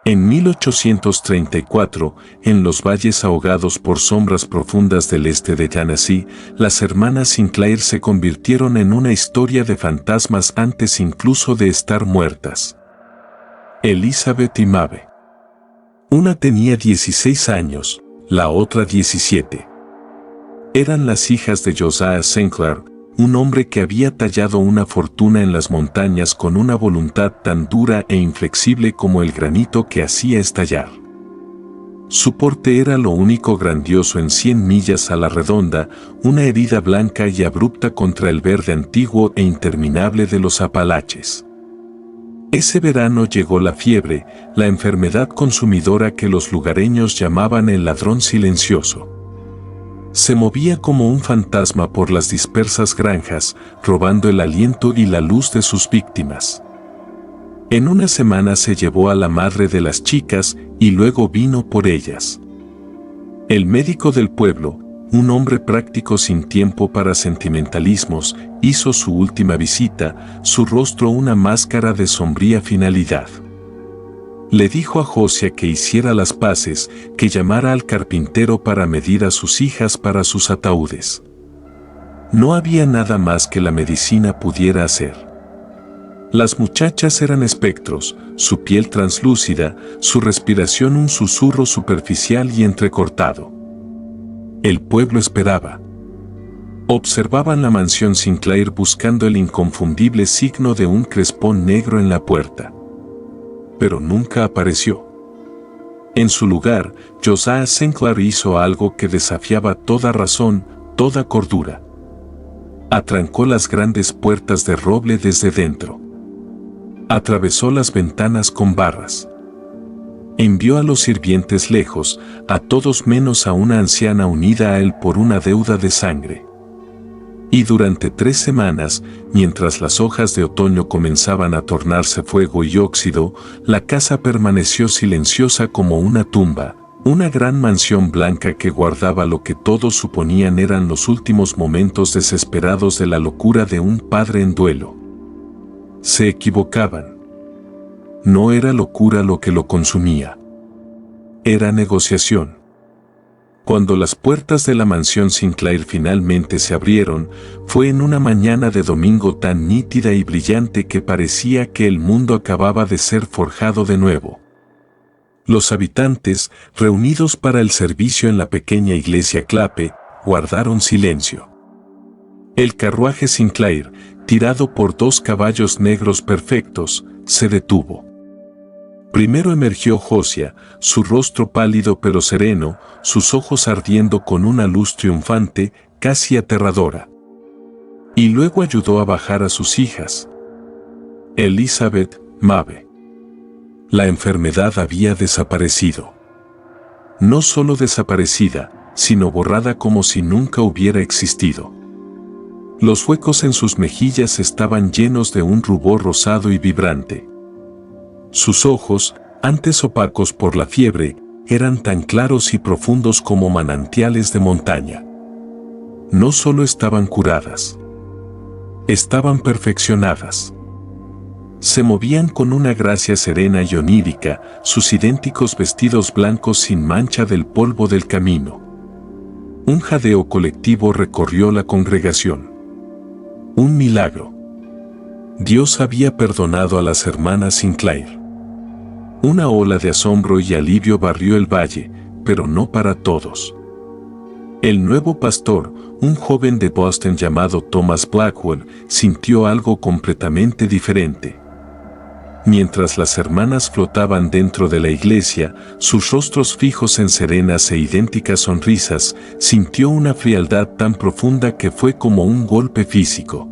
En 1834, en los valles ahogados por sombras profundas del este de Tennessee, las hermanas Sinclair se convirtieron en una historia de fantasmas antes incluso de estar muertas. Elizabeth y Maeve. Una tenía 16 años, la otra 17. Eran las hijas de Josiah Sinclair, un hombre que había tallado una fortuna en las montañas con una voluntad tan dura e inflexible como el granito que hacía estallar. Su porte era lo único grandioso en 100 millas a la redonda, una herida blanca y abrupta contra el verde antiguo e interminable de los Apalaches. Ese verano llegó la fiebre, la enfermedad consumidora que los lugareños llamaban el ladrón silencioso. Se movía como un fantasma por las dispersas granjas, robando el aliento y la luz de sus víctimas. En una semana se llevó a la madre de las chicas y luego vino por ellas. El médico del pueblo, un hombre práctico sin tiempo para sentimentalismos, hizo su última visita, su rostro una máscara de sombría finalidad. Le dijo a Josiah que hiciera las paces, que llamara al carpintero para medir a sus hijas para sus ataúdes. No había nada más que la medicina pudiera hacer. Las muchachas eran espectros, su piel translúcida, su respiración un susurro superficial y entrecortado. El pueblo esperaba. Observaban la mansión Sinclair buscando el inconfundible signo de un crespón negro en la puerta. Pero nunca apareció. En su lugar, Josiah Sinclair hizo algo que desafiaba toda razón, toda cordura. Atrancó las grandes puertas de roble desde dentro. Atravesó las ventanas con barras. Envió a los sirvientes lejos, a todos menos a una anciana unida a él por una deuda de sangre. Y durante 3 semanas, mientras las hojas de otoño comenzaban a tornarse fuego y óxido, la casa permaneció silenciosa como una tumba, una gran mansión blanca que guardaba lo que todos suponían eran los últimos momentos desesperados de la locura de un padre en duelo. Se equivocaban. No era locura lo que lo consumía. Era negociación. Cuando las puertas de la mansión Sinclair finalmente se abrieron, fue en una mañana de domingo tan nítida y brillante que parecía que el mundo acababa de ser forjado de nuevo. Los habitantes, reunidos para el servicio en la pequeña iglesia Clape, guardaron silencio. El carruaje Sinclair, tirado por 2 caballos negros perfectos, se detuvo. Primero emergió Josiah, su rostro pálido pero sereno, sus ojos ardiendo con una luz triunfante, casi aterradora. Y luego ayudó a bajar a sus hijas. Elizabeth, Maeve. La enfermedad había desaparecido. No solo desaparecida, sino borrada como si nunca hubiera existido. Los huecos en sus mejillas estaban llenos de un rubor rosado y vibrante. Sus ojos, antes opacos por la fiebre, eran tan claros y profundos como manantiales de montaña. No solo estaban curadas, estaban perfeccionadas. Se movían con una gracia serena y onírica, sus idénticos vestidos blancos sin mancha del polvo del camino. Un jadeo colectivo recorrió la congregación. Un milagro. Dios había perdonado a las hermanas Sinclair. Una ola de asombro y alivio barrió el valle, pero no para todos. El nuevo pastor, un joven de Boston llamado Thomas Blackwell, sintió algo completamente diferente. Mientras las hermanas flotaban dentro de la iglesia, sus rostros fijos en serenas e idénticas sonrisas, sintió una frialdad tan profunda que fue como un golpe físico.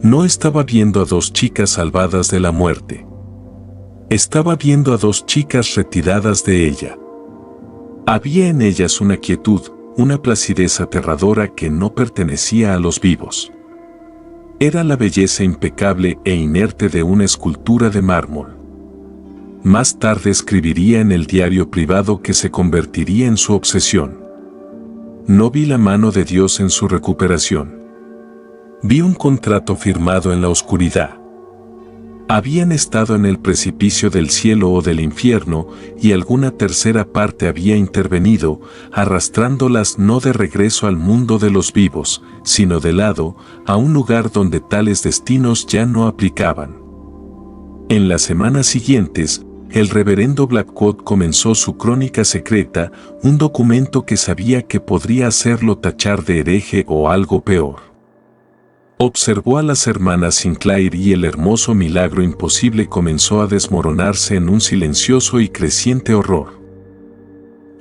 No estaba viendo a 2 chicas salvadas de la muerte. Estaba viendo a 2 chicas retiradas de ella. Había en ellas una quietud, una placidez aterradora que no pertenecía a los vivos. Era la belleza impecable e inerte de una escultura de mármol. Más tarde escribiría en el diario privado que se convertiría en su obsesión. No vi la mano de Dios en su recuperación. Vi un contrato firmado en la oscuridad. Habían estado en el precipicio del cielo o del infierno, y alguna tercera parte había intervenido, arrastrándolas no de regreso al mundo de los vivos, sino de lado, a un lugar donde tales destinos ya no aplicaban. En las semanas siguientes, el reverendo Blackwood comenzó su crónica secreta, un documento que sabía que podría hacerlo tachar de hereje o algo peor. Observó a las hermanas Sinclair y el hermoso milagro imposible comenzó a desmoronarse en un silencioso y creciente horror.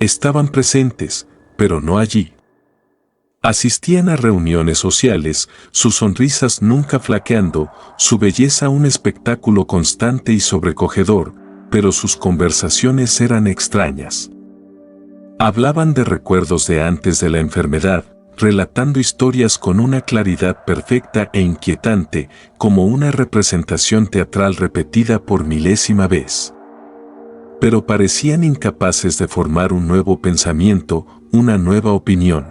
Estaban presentes, pero no allí. Asistían a reuniones sociales, sus sonrisas nunca flaqueando, su belleza un espectáculo constante y sobrecogedor, pero sus conversaciones eran extrañas. Hablaban de recuerdos de antes de la enfermedad, relatando historias con una claridad perfecta e inquietante, como una representación teatral repetida por milésima vez. Pero parecían incapaces de formar un nuevo pensamiento, una nueva opinión.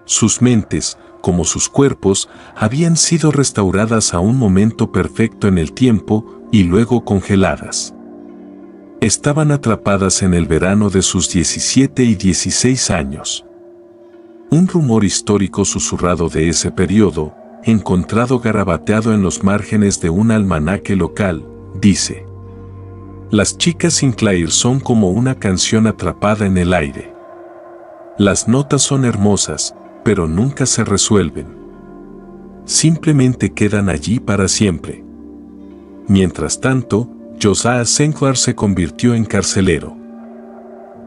Sus mentes, como sus cuerpos, habían sido restauradas a un momento perfecto en el tiempo y luego congeladas. Estaban atrapadas en el verano de sus 17 y 16 años. Un rumor histórico susurrado de ese periodo, encontrado garabateado en los márgenes de un almanaque local, dice: las chicas Sinclair son como una canción atrapada en el aire. Las notas son hermosas, pero nunca se resuelven. Simplemente quedan allí para siempre. Mientras tanto, Josiah Sinclair se convirtió en carcelero.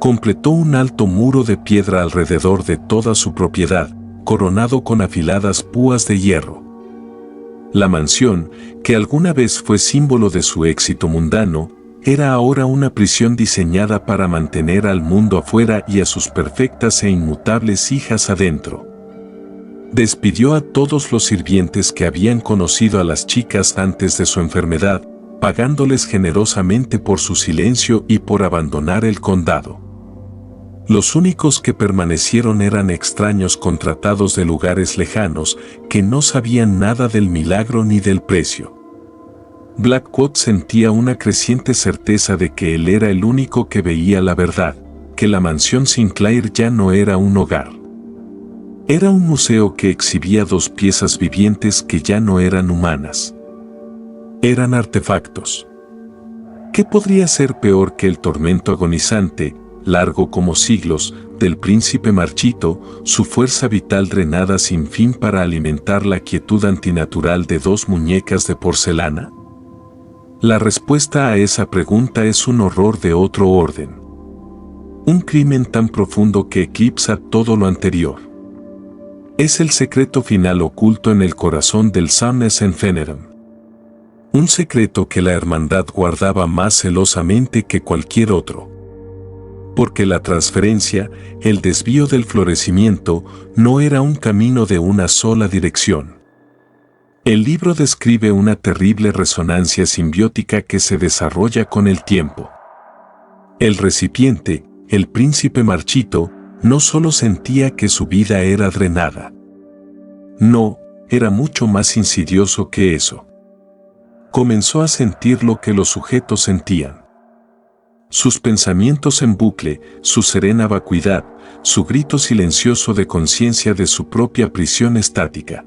Completó un alto muro de piedra alrededor de toda su propiedad, coronado con afiladas púas de hierro. La mansión, que alguna vez fue símbolo de su éxito mundano, era ahora una prisión diseñada para mantener al mundo afuera y a sus perfectas e inmutables hijas adentro. Despidió a todos los sirvientes que habían conocido a las chicas antes de su enfermedad, pagándoles generosamente por su silencio y por abandonar el condado. Los únicos que permanecieron eran extraños contratados de lugares lejanos que no sabían nada del milagro ni del precio. Blackwood sentía una creciente certeza de que él era el único que veía la verdad, que la mansión Sinclair ya no era un hogar. Era un museo que exhibía dos piezas vivientes que ya no eran humanas. Eran artefactos. ¿Qué podría ser peor que el tormento agonizante, largo como siglos, del príncipe marchito, su fuerza vital drenada sin fin para alimentar la quietud antinatural de dos muñecas de porcelana? La respuesta a esa pregunta es un horror de otro orden. Un crimen tan profundo que eclipsa todo lo anterior. Es el secreto final oculto en el corazón del Soundness and Venerum. Un secreto que la hermandad guardaba más celosamente que cualquier otro. Porque la transferencia, el desvío del florecimiento, no era un camino de una sola dirección. El libro describe una terrible resonancia simbiótica que se desarrolla con el tiempo. El recipiente, el príncipe marchito, no solo sentía que su vida era drenada. No, era mucho más insidioso que eso. Comenzó a sentir lo que los sujetos sentían. Sus pensamientos en bucle, su serena vacuidad, su grito silencioso de conciencia de su propia prisión estática.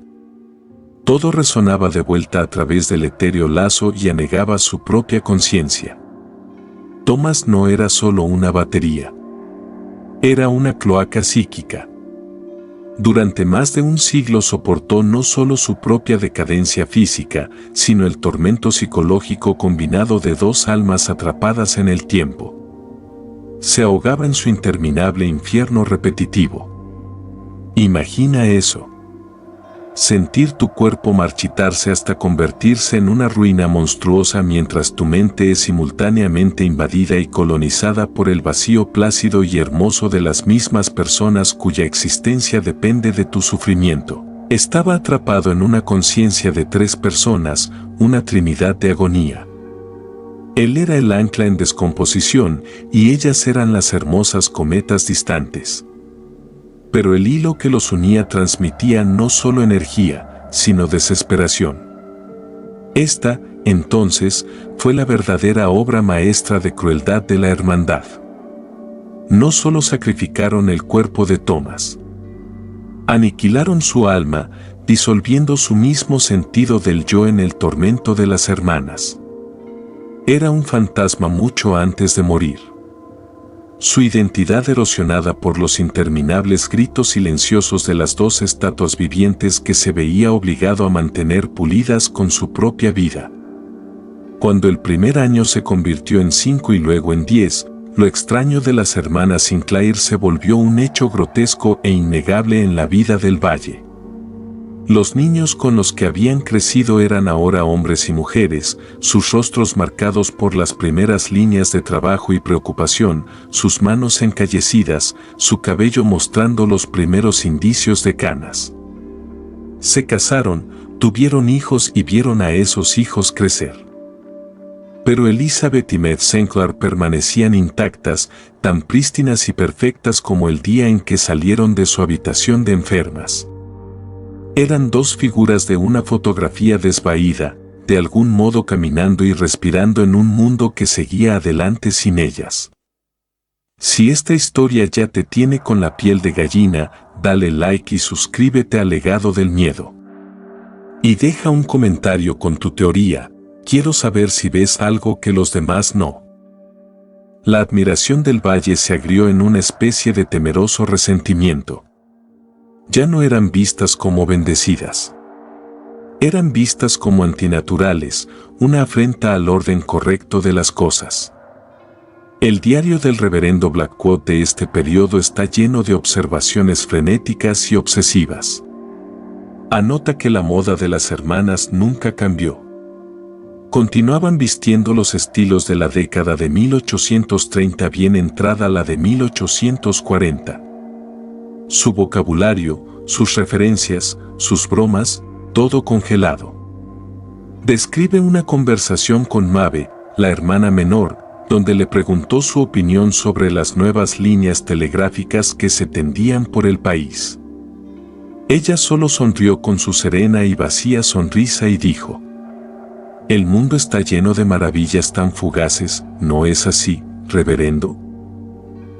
Todo resonaba de vuelta a través del etéreo lazo y anegaba su propia conciencia. Thomas no era solo una batería. Era una cloaca psíquica. Durante más de un siglo soportó no solo su propia decadencia física, sino el tormento psicológico combinado de dos almas atrapadas en el tiempo. Se ahogaba en su interminable infierno repetitivo. Imagina eso. Sentir tu cuerpo marchitarse hasta convertirse en una ruina monstruosa mientras tu mente es simultáneamente invadida y colonizada por el vacío plácido y hermoso de las mismas personas cuya existencia depende de tu sufrimiento. Estaba atrapado en una conciencia de tres personas, una trinidad de agonía. Él era el ancla en descomposición y ellas eran las hermosas cometas distantes. Pero el hilo que los unía transmitía no solo energía, sino desesperación. Esta, entonces, fue la verdadera obra maestra de crueldad de la hermandad. No solo sacrificaron el cuerpo de Thomas, aniquilaron su alma, disolviendo su mismo sentido del yo en el tormento de las hermanas. Era un fantasma mucho antes de morir. Su identidad erosionada por los interminables gritos silenciosos de las dos estatuas vivientes que se veía obligado a mantener pulidas con su propia vida. Cuando el primer año se convirtió en 5 y luego en 10, lo extraño de las hermanas Sinclair se volvió un hecho grotesco e innegable en la vida del valle. Los niños con los que habían crecido eran ahora hombres y mujeres, sus rostros marcados por las primeras líneas de trabajo y preocupación, sus manos encallecidas, su cabello mostrando los primeros indicios de canas. Se casaron, tuvieron hijos y vieron a esos hijos crecer. Pero Elizabeth y Meg Sinclair permanecían intactas, tan prístinas y perfectas como el día en que salieron de su habitación de enfermas. Eran dos figuras de una fotografía desvaída, de algún modo caminando y respirando en un mundo que seguía adelante sin ellas. Si esta historia ya te tiene con la piel de gallina, dale like y suscríbete al Legado del Miedo. Y deja un comentario con tu teoría, quiero saber si ves algo que los demás no. La admiración del valle se agrió en una especie de temeroso resentimiento. Ya no eran vistas como bendecidas. Eran vistas como antinaturales, una afrenta al orden correcto de las cosas. El diario del reverendo Blackwood de este periodo está lleno de observaciones frenéticas y obsesivas. Anota que la moda de las hermanas nunca cambió. Continuaban vistiendo los estilos de la década de 1830 bien entrada la de 1840. Su vocabulario, sus referencias, sus bromas, todo congelado. Describe una conversación con Maeve, la hermana menor, donde le preguntó su opinión sobre las nuevas líneas telegráficas que se tendían por el país. Ella solo sonrió con su serena y vacía sonrisa y dijo: «El mundo está lleno de maravillas tan fugaces, ¿no es así, reverendo?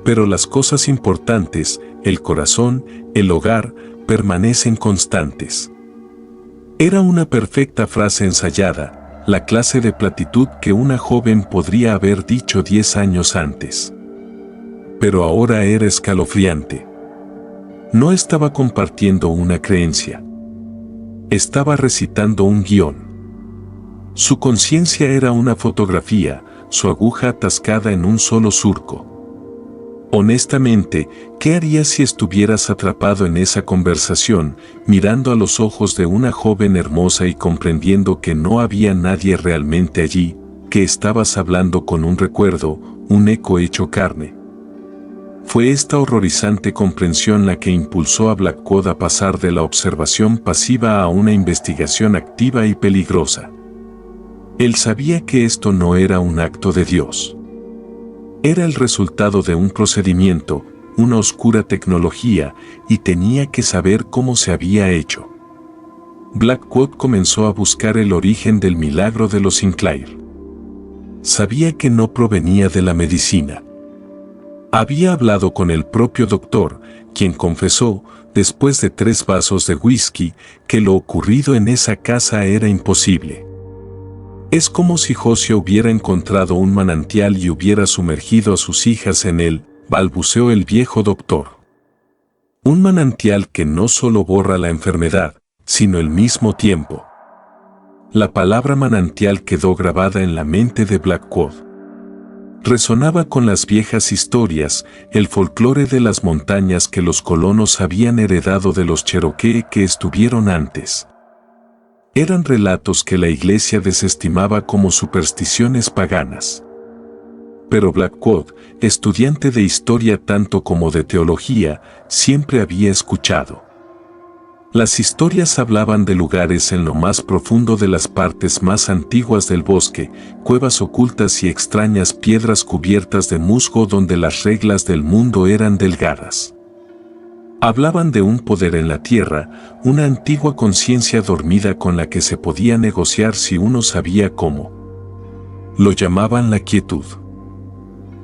Pero las cosas importantes, el corazón, el hogar, permanecen constantes». Era una perfecta frase ensayada, la clase de platitud que una joven podría haber dicho 10 años antes. Pero ahora era escalofriante. No estaba compartiendo una creencia. Estaba recitando un guión. Su conciencia era una fotografía, su aguja atascada en un solo surco. Honestamente, ¿qué harías si estuvieras atrapado en esa conversación, mirando a los ojos de una joven hermosa y comprendiendo que no había nadie realmente allí, que estabas hablando con un recuerdo, un eco hecho carne? Fue esta horrorizante comprensión la que impulsó a Blackwood a pasar de la observación pasiva a una investigación activa y peligrosa. Él sabía que esto no era un acto de Dios. Era el resultado de un procedimiento, una oscura tecnología, y tenía que saber cómo se había hecho. Blackwood comenzó a buscar el origen del milagro de los Sinclair. Sabía que no provenía de la medicina. Había hablado con el propio doctor, quien confesó, después de 3 vasos de whisky, que lo ocurrido en esa casa era imposible. Es como si José hubiera encontrado un manantial y hubiera sumergido a sus hijas en él, balbuceó el viejo doctor. Un manantial que no solo borra la enfermedad, sino el mismo tiempo. La palabra manantial quedó grabada en la mente de Blackwood. Resonaba con las viejas historias, el folclore de las montañas que los colonos habían heredado de los Cherokee que estuvieron antes. Eran relatos que la iglesia desestimaba como supersticiones paganas. Pero Blackwood, estudiante de historia tanto como de teología, siempre había escuchado. Las historias hablaban de lugares en lo más profundo de las partes más antiguas del bosque, cuevas ocultas y extrañas piedras cubiertas de musgo donde las reglas del mundo eran delgadas. Hablaban de un poder en la tierra, una antigua conciencia dormida con la que se podía negociar si uno sabía cómo. Lo llamaban la quietud.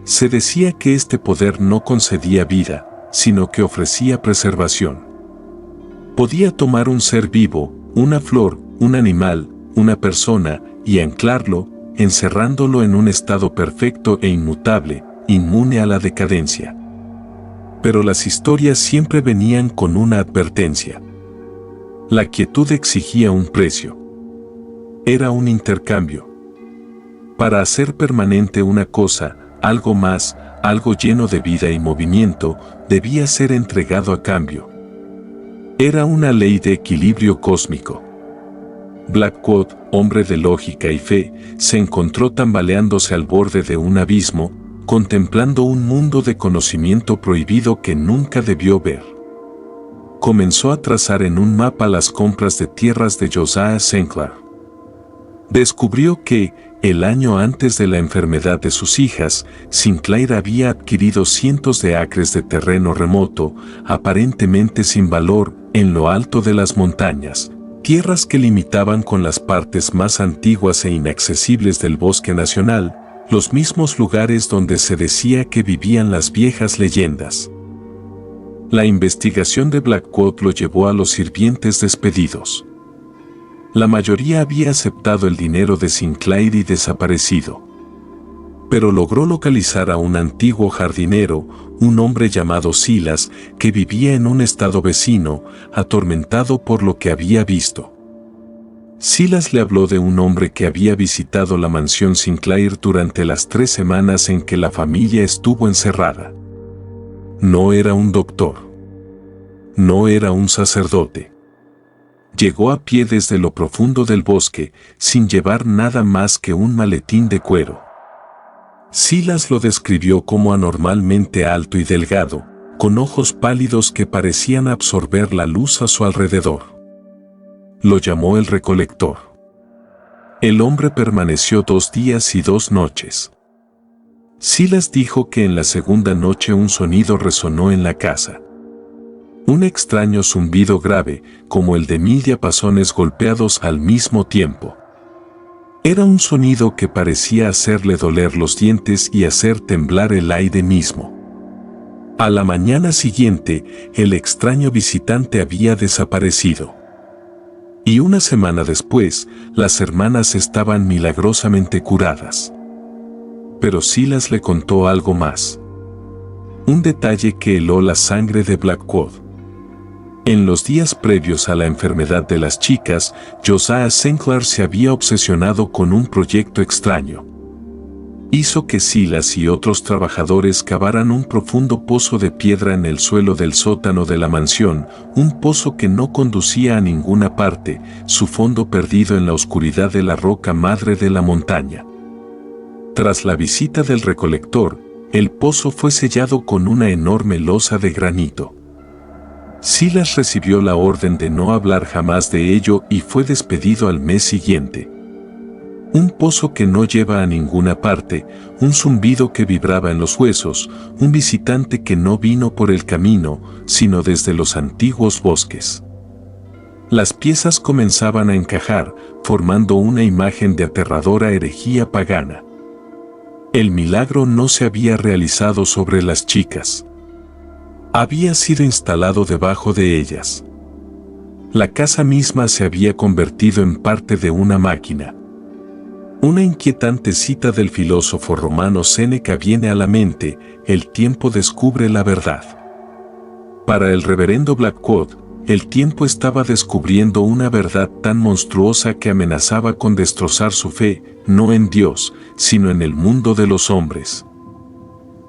Se decía que este poder no concedía vida, sino que ofrecía preservación. Podía tomar un ser vivo, una flor, un animal, una persona, y anclarlo, encerrándolo en un estado perfecto e inmutable, inmune a la decadencia. Pero las historias siempre venían con una advertencia. La quietud exigía un precio. Era un intercambio. Para hacer permanente una cosa, algo más, algo lleno de vida y movimiento, debía ser entregado a cambio. Era una ley de equilibrio cósmico. Blackwood, hombre de lógica y fe, se encontró tambaleándose al borde de un abismo, contemplando un mundo de conocimiento prohibido que nunca debió ver. Comenzó a trazar en un mapa las compras de tierras de Josiah Sinclair. Descubrió que, el año antes de la enfermedad de sus hijas, Sinclair había adquirido cientos de acres de terreno remoto, aparentemente sin valor, en lo alto de las montañas, tierras que limitaban con las partes más antiguas e inaccesibles del bosque nacional, los mismos lugares donde se decía que vivían las viejas leyendas. La investigación de Blackwood lo llevó a los sirvientes despedidos. La mayoría había aceptado el dinero de Sinclair y desaparecido. Pero logró localizar a un antiguo jardinero, un hombre llamado Silas, que vivía en un estado vecino, atormentado por lo que había visto. Silas le habló de un hombre que había visitado la mansión Sinclair durante las 3 semanas en que la familia estuvo encerrada. No era un doctor. No era un sacerdote. Llegó a pie desde lo profundo del bosque, sin llevar nada más que un maletín de cuero. Silas lo describió como anormalmente alto y delgado, con ojos pálidos que parecían absorber la luz a su alrededor. Lo llamó el recolector. El hombre permaneció 2 días y 2 noches. Silas dijo que en la segunda noche un sonido resonó en la casa. Un extraño zumbido grave, como el de 1000 diapasones golpeados al mismo tiempo. Era un sonido que parecía hacerle doler los dientes y hacer temblar el aire mismo. A la mañana siguiente, el extraño visitante había desaparecido. Y una semana después, las hermanas estaban milagrosamente curadas. Pero Silas le contó algo más. Un detalle que heló la sangre de Blackwood. En los días previos a la enfermedad de las chicas, Josiah Sinclair se había obsesionado con un proyecto extraño. Hizo que Silas y otros trabajadores cavaran un profundo pozo de piedra en el suelo del sótano de la mansión, un pozo que no conducía a ninguna parte, su fondo perdido en la oscuridad de la roca madre de la montaña. Tras la visita del recolector, el pozo fue sellado con una enorme losa de granito. Silas recibió la orden de no hablar jamás de ello y fue despedido al mes siguiente. Un pozo que no lleva a ninguna parte, un zumbido que vibraba en los huesos, un visitante que no vino por el camino, sino desde los antiguos bosques. Las piezas comenzaban a encajar, formando una imagen de aterradora herejía pagana. El milagro no se había realizado sobre las chicas. Había sido instalado debajo de ellas. La casa misma se había convertido en parte de una máquina. Una inquietante cita del filósofo romano Séneca viene a la mente: el tiempo descubre la verdad. Para el reverendo Blackwood, el tiempo estaba descubriendo una verdad tan monstruosa que amenazaba con destrozar su fe, no en Dios, sino en el mundo de los hombres.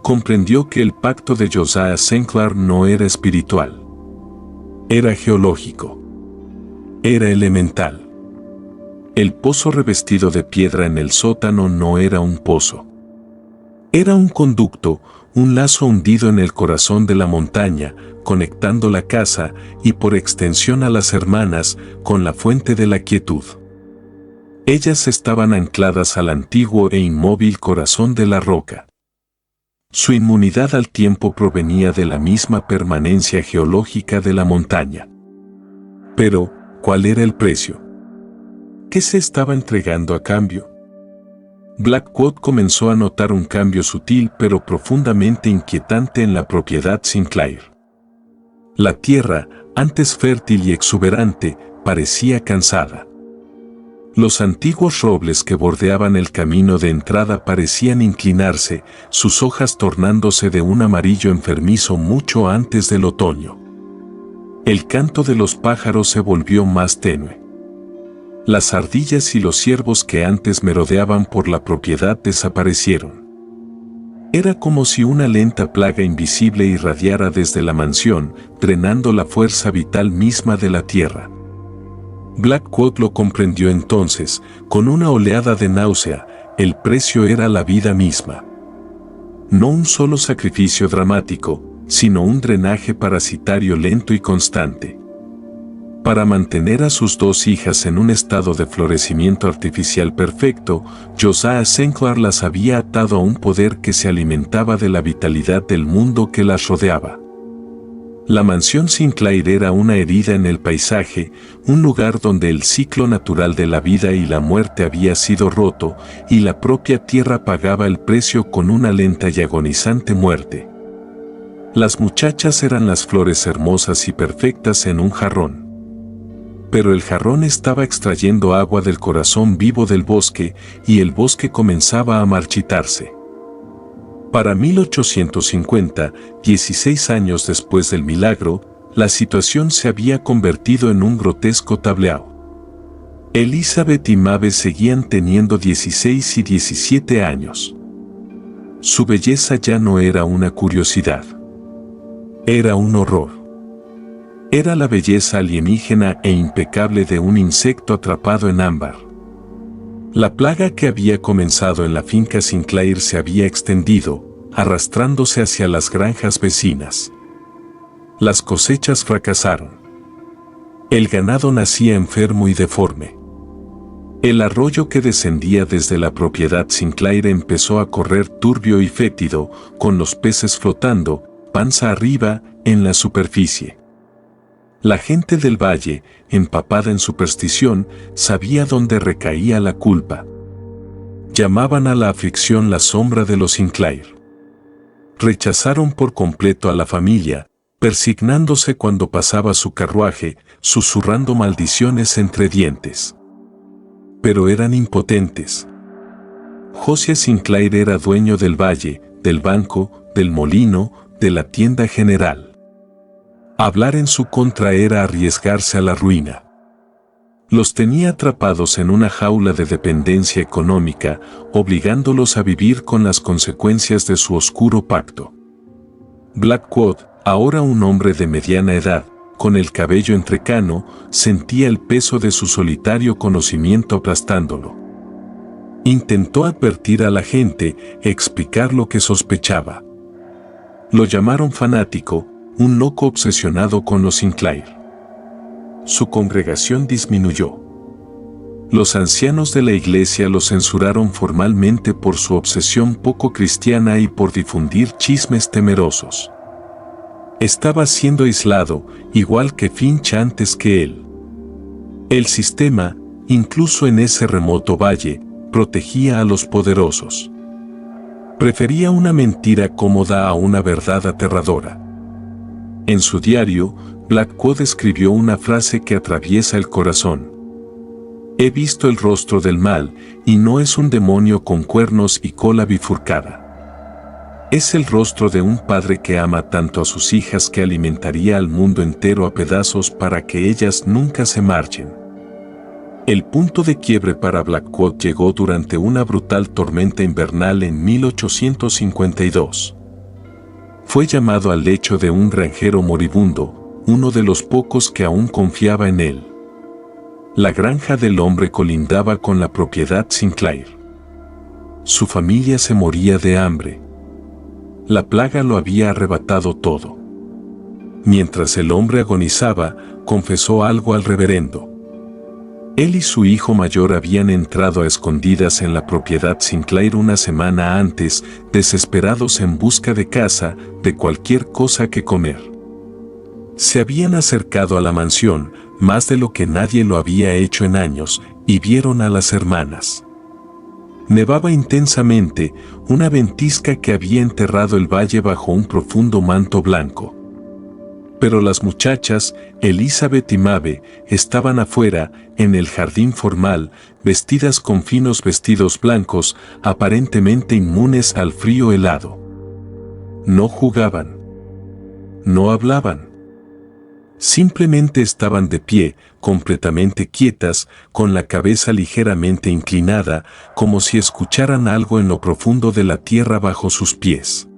Comprendió que el pacto de Josiah Sinclair no era espiritual. Era geológico. Era elemental. El pozo revestido de piedra en el sótano no era un pozo. Era un conducto, un lazo hundido en el corazón de la montaña, conectando la casa y por extensión a las hermanas con la fuente de la quietud. Ellas estaban ancladas al antiguo e inmóvil corazón de la roca. Su inmunidad al tiempo provenía de la misma permanencia geológica de la montaña. Pero, ¿cuál era el precio? ¿Qué se estaba entregando a cambio? Blackwood comenzó a notar un cambio sutil pero profundamente inquietante en la propiedad Sinclair. La tierra, antes fértil y exuberante, parecía cansada. Los antiguos robles que bordeaban el camino de entrada parecían inclinarse, sus hojas tornándose de un amarillo enfermizo mucho antes del otoño. El canto de los pájaros se volvió más tenue. Las ardillas y los ciervos que antes merodeaban por la propiedad desaparecieron. Era como si una lenta plaga invisible irradiara desde la mansión, drenando la fuerza vital misma de la tierra. Blackwood lo comprendió entonces, con una oleada de náusea, el precio era la vida misma. No un solo sacrificio dramático, sino un drenaje parasitario lento y constante. Para mantener a sus dos hijas en un estado de florecimiento artificial perfecto, Josiah Sinclair las había atado a un poder que se alimentaba de la vitalidad del mundo que las rodeaba. La mansión Sinclair era una herida en el paisaje, un lugar donde el ciclo natural de la vida y la muerte había sido roto, y la propia tierra pagaba el precio con una lenta y agonizante muerte. Las muchachas eran las flores hermosas y perfectas en un jarrón. Pero el jarrón estaba extrayendo agua del corazón vivo del bosque, y el bosque comenzaba a marchitarse. Para 1850, 16 años después del milagro, la situación se había convertido en un grotesco tableau. Elizabeth y Maeve seguían teniendo 16 y 17 años. Su belleza ya no era una curiosidad. Era un horror. Era la belleza alienígena e impecable de un insecto atrapado en ámbar. La plaga que había comenzado en la finca Sinclair se había extendido, arrastrándose hacia las granjas vecinas. Las cosechas fracasaron. El ganado nacía enfermo y deforme. El arroyo que descendía desde la propiedad Sinclair empezó a correr turbio y fétido, con los peces flotando, panza arriba, en la superficie. La gente del valle, empapada en superstición, sabía dónde recaía la culpa. Llamaban a la aflicción la sombra de los Sinclair. Rechazaron por completo a la familia, persignándose cuando pasaba su carruaje, susurrando maldiciones entre dientes. Pero eran impotentes. Josiah Sinclair era dueño del valle, del banco, del molino, de la tienda general. Hablar en su contra era arriesgarse a la ruina. Los tenía atrapados en una jaula de dependencia económica, obligándolos a vivir con las consecuencias de su oscuro pacto. Blackwood, ahora un hombre de mediana edad, con el cabello entrecano, sentía el peso de su solitario conocimiento aplastándolo. Intentó advertir a la gente, explicar lo que sospechaba. Lo llamaron fanático, un loco obsesionado con los Sinclair. Su congregación disminuyó. Los ancianos de la iglesia lo censuraron formalmente por su obsesión poco cristiana y por difundir chismes temerosos. Estaba siendo aislado, igual que Finch antes que él. El sistema, incluso en ese remoto valle, protegía a los poderosos. Prefería una mentira cómoda a una verdad aterradora. En su diario, Blackwood escribió una frase que atraviesa el corazón. He visto el rostro del mal, y no es un demonio con cuernos y cola bifurcada. Es el rostro de un padre que ama tanto a sus hijas que alimentaría al mundo entero a pedazos para que ellas nunca se marchen. El punto de quiebre para Blackwood llegó durante una brutal tormenta invernal en 1852. Fue llamado al lecho de un granjero moribundo, uno de los pocos que aún confiaba en él. La granja del hombre colindaba con la propiedad Sinclair. Su familia se moría de hambre. La plaga lo había arrebatado todo. Mientras el hombre agonizaba, confesó algo al reverendo. Él y su hijo mayor habían entrado a escondidas en la propiedad Sinclair una semana antes, desesperados en busca de casa, de cualquier cosa que comer. Se habían acercado a la mansión, más de lo que nadie lo había hecho en años, y vieron a las hermanas. Nevaba intensamente, una ventisca que había enterrado el valle bajo un profundo manto blanco. Pero las muchachas, Elizabeth y Maeve, estaban afuera, en el jardín formal, vestidas con finos vestidos blancos, aparentemente inmunes al frío helado. No jugaban. No hablaban. Simplemente estaban de pie, completamente quietas, con la cabeza ligeramente inclinada, como si escucharan algo en lo profundo de la tierra bajo sus pies.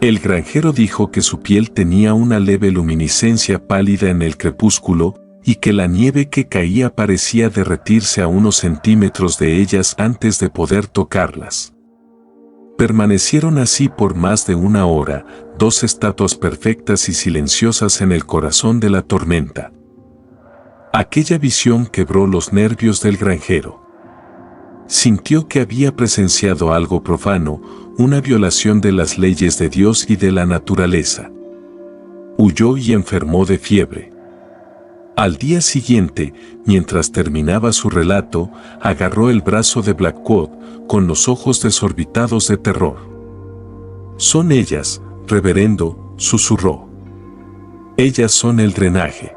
El granjero dijo que su piel tenía una leve luminiscencia pálida en el crepúsculo, y que la nieve que caía parecía derretirse a unos centímetros de ellas antes de poder tocarlas. Permanecieron así por más de una hora, dos estatuas perfectas y silenciosas en el corazón de la tormenta. Aquella visión quebró los nervios del granjero. Sintió que había presenciado algo profano, una violación de las leyes de Dios y de la naturaleza. Huyó y enfermó de fiebre. Al día siguiente, mientras terminaba su relato, agarró el brazo de Blackwood, con los ojos desorbitados de terror. «Son ellas, reverendo», susurró. «Ellas son el drenaje.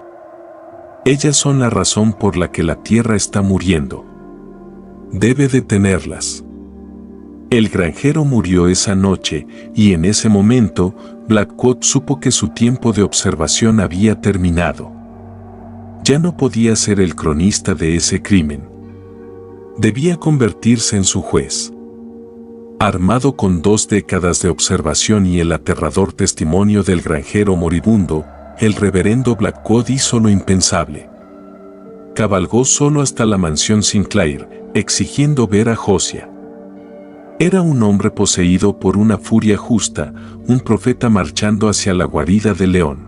Ellas son la razón por la que la tierra está muriendo. Debe detenerlas». El granjero murió esa noche, y en ese momento, Blackwood supo que su tiempo de observación había terminado. Ya no podía ser el cronista de ese crimen. Debía convertirse en su juez. Armado con 2 décadas de observación y el aterrador testimonio del granjero moribundo, el reverendo Blackwood hizo lo impensable. Cabalgó solo hasta la mansión Sinclair, exigiendo ver a Josiah. Era un hombre poseído por una furia justa, un profeta marchando hacia la guarida del león.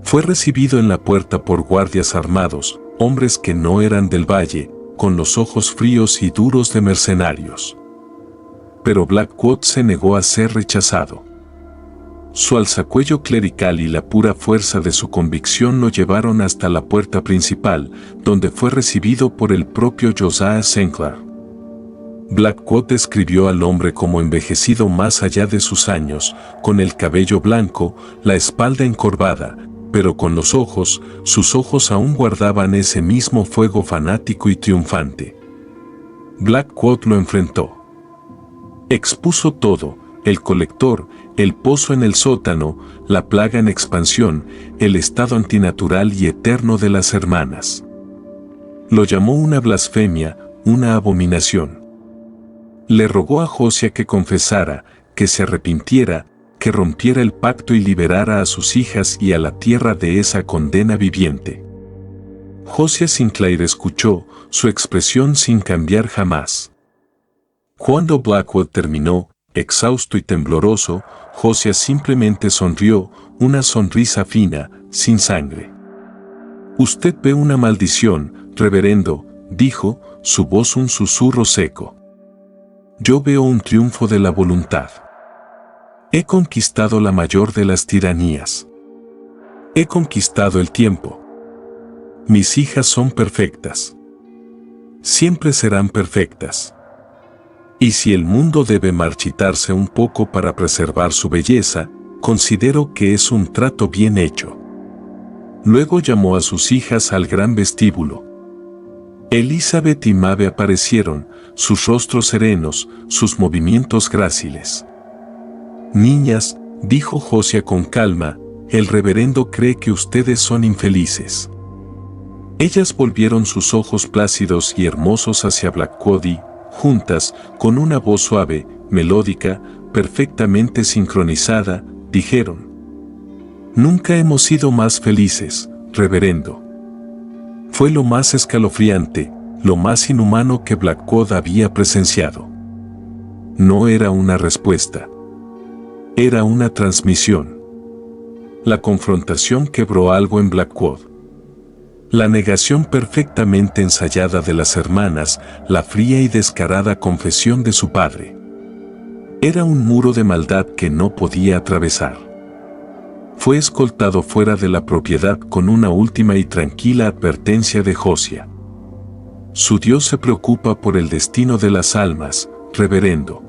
Fue recibido en la puerta por guardias armados, hombres que no eran del valle, con los ojos fríos y duros de mercenarios. Pero Blackwood se negó a ser rechazado. Su alzacuello clerical y la pura fuerza de su convicción lo llevaron hasta la puerta principal, donde fue recibido por el propio Josiah Sinclair. Blackwood describió al hombre como envejecido más allá de sus años, con el cabello blanco, la espalda encorvada, pero con los ojos, sus ojos aún guardaban ese mismo fuego fanático y triunfante. Blackwood lo enfrentó. Expuso todo: el colector, el pozo en el sótano, la plaga en expansión, el estado antinatural y eterno de las hermanas. Lo llamó una blasfemia, una abominación. Le rogó a Josiah que confesara, que se arrepintiera, que rompiera el pacto y liberara a sus hijas y a la tierra de esa condena viviente. Josiah Sinclair escuchó, su expresión sin cambiar jamás. Cuando Blackwood terminó, exhausto y tembloroso, Josiah simplemente sonrió, una sonrisa fina, sin sangre. «Usted ve una maldición, reverendo», dijo, su voz un susurro seco. «Yo veo un triunfo de la voluntad. He conquistado la mayor de las tiranías. He conquistado el tiempo. Mis hijas son perfectas. Siempre serán perfectas. Y si el mundo debe marchitarse un poco para preservar su belleza, considero que es un trato bien hecho». Luego llamó a sus hijas al gran vestíbulo. Elizabeth y Maeve aparecieron, sus rostros serenos, sus movimientos gráciles. «Niñas», dijo Josiah con calma, «el reverendo cree que ustedes son infelices». Ellas volvieron sus ojos plácidos y hermosos hacia Blackwood y, juntas, con una voz suave, melódica, perfectamente sincronizada, dijeron: «Nunca hemos sido más felices, reverendo». Fue lo más escalofriante, lo más inhumano que Blackwood había presenciado. No era una respuesta. Era una transmisión. La confrontación quebró algo en Blackwood. La negación perfectamente ensayada de las hermanas, la fría y descarada confesión de su padre. Era un muro de maldad que no podía atravesar. Fue escoltado fuera de la propiedad con una última y tranquila advertencia de Josiah. Su Dios se preocupa por el destino de las almas, reverendo.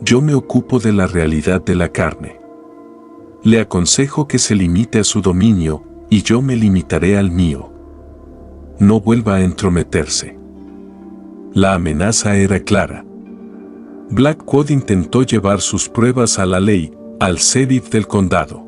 Yo me ocupo de la realidad de la carne. Le aconsejo que se limite a su dominio, y yo me limitaré al mío. No vuelva a entrometerse. La amenaza era clara. Blackwood intentó llevar sus pruebas a la ley, al sheriff del condado.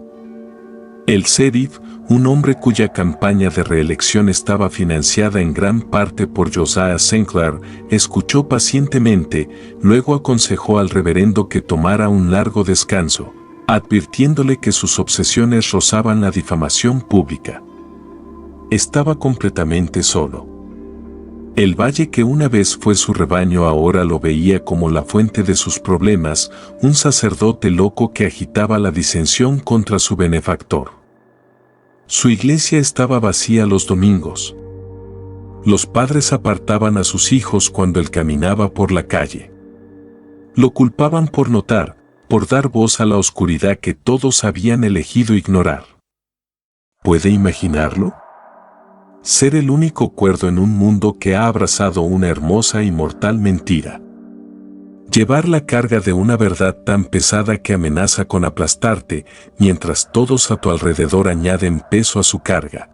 El sheriff, un hombre cuya campaña de reelección estaba financiada en gran parte por Josiah Sinclair, escuchó pacientemente, luego aconsejó al reverendo que tomara un largo descanso, advirtiéndole que sus obsesiones rozaban la difamación pública. Estaba completamente solo. El valle que una vez fue su rebaño ahora lo veía como la fuente de sus problemas, un sacerdote loco que agitaba la disensión contra su benefactor. Su iglesia estaba vacía los domingos. Los padres apartaban a sus hijos cuando él caminaba por la calle. Lo culpaban por notar, por dar voz a la oscuridad que todos habían elegido ignorar. ¿Puede imaginarlo? Ser el único cuerdo en un mundo que ha abrazado una hermosa y mortal mentira. Llevar la carga de una verdad tan pesada que amenaza con aplastarte, mientras todos a tu alrededor añaden peso a su carga.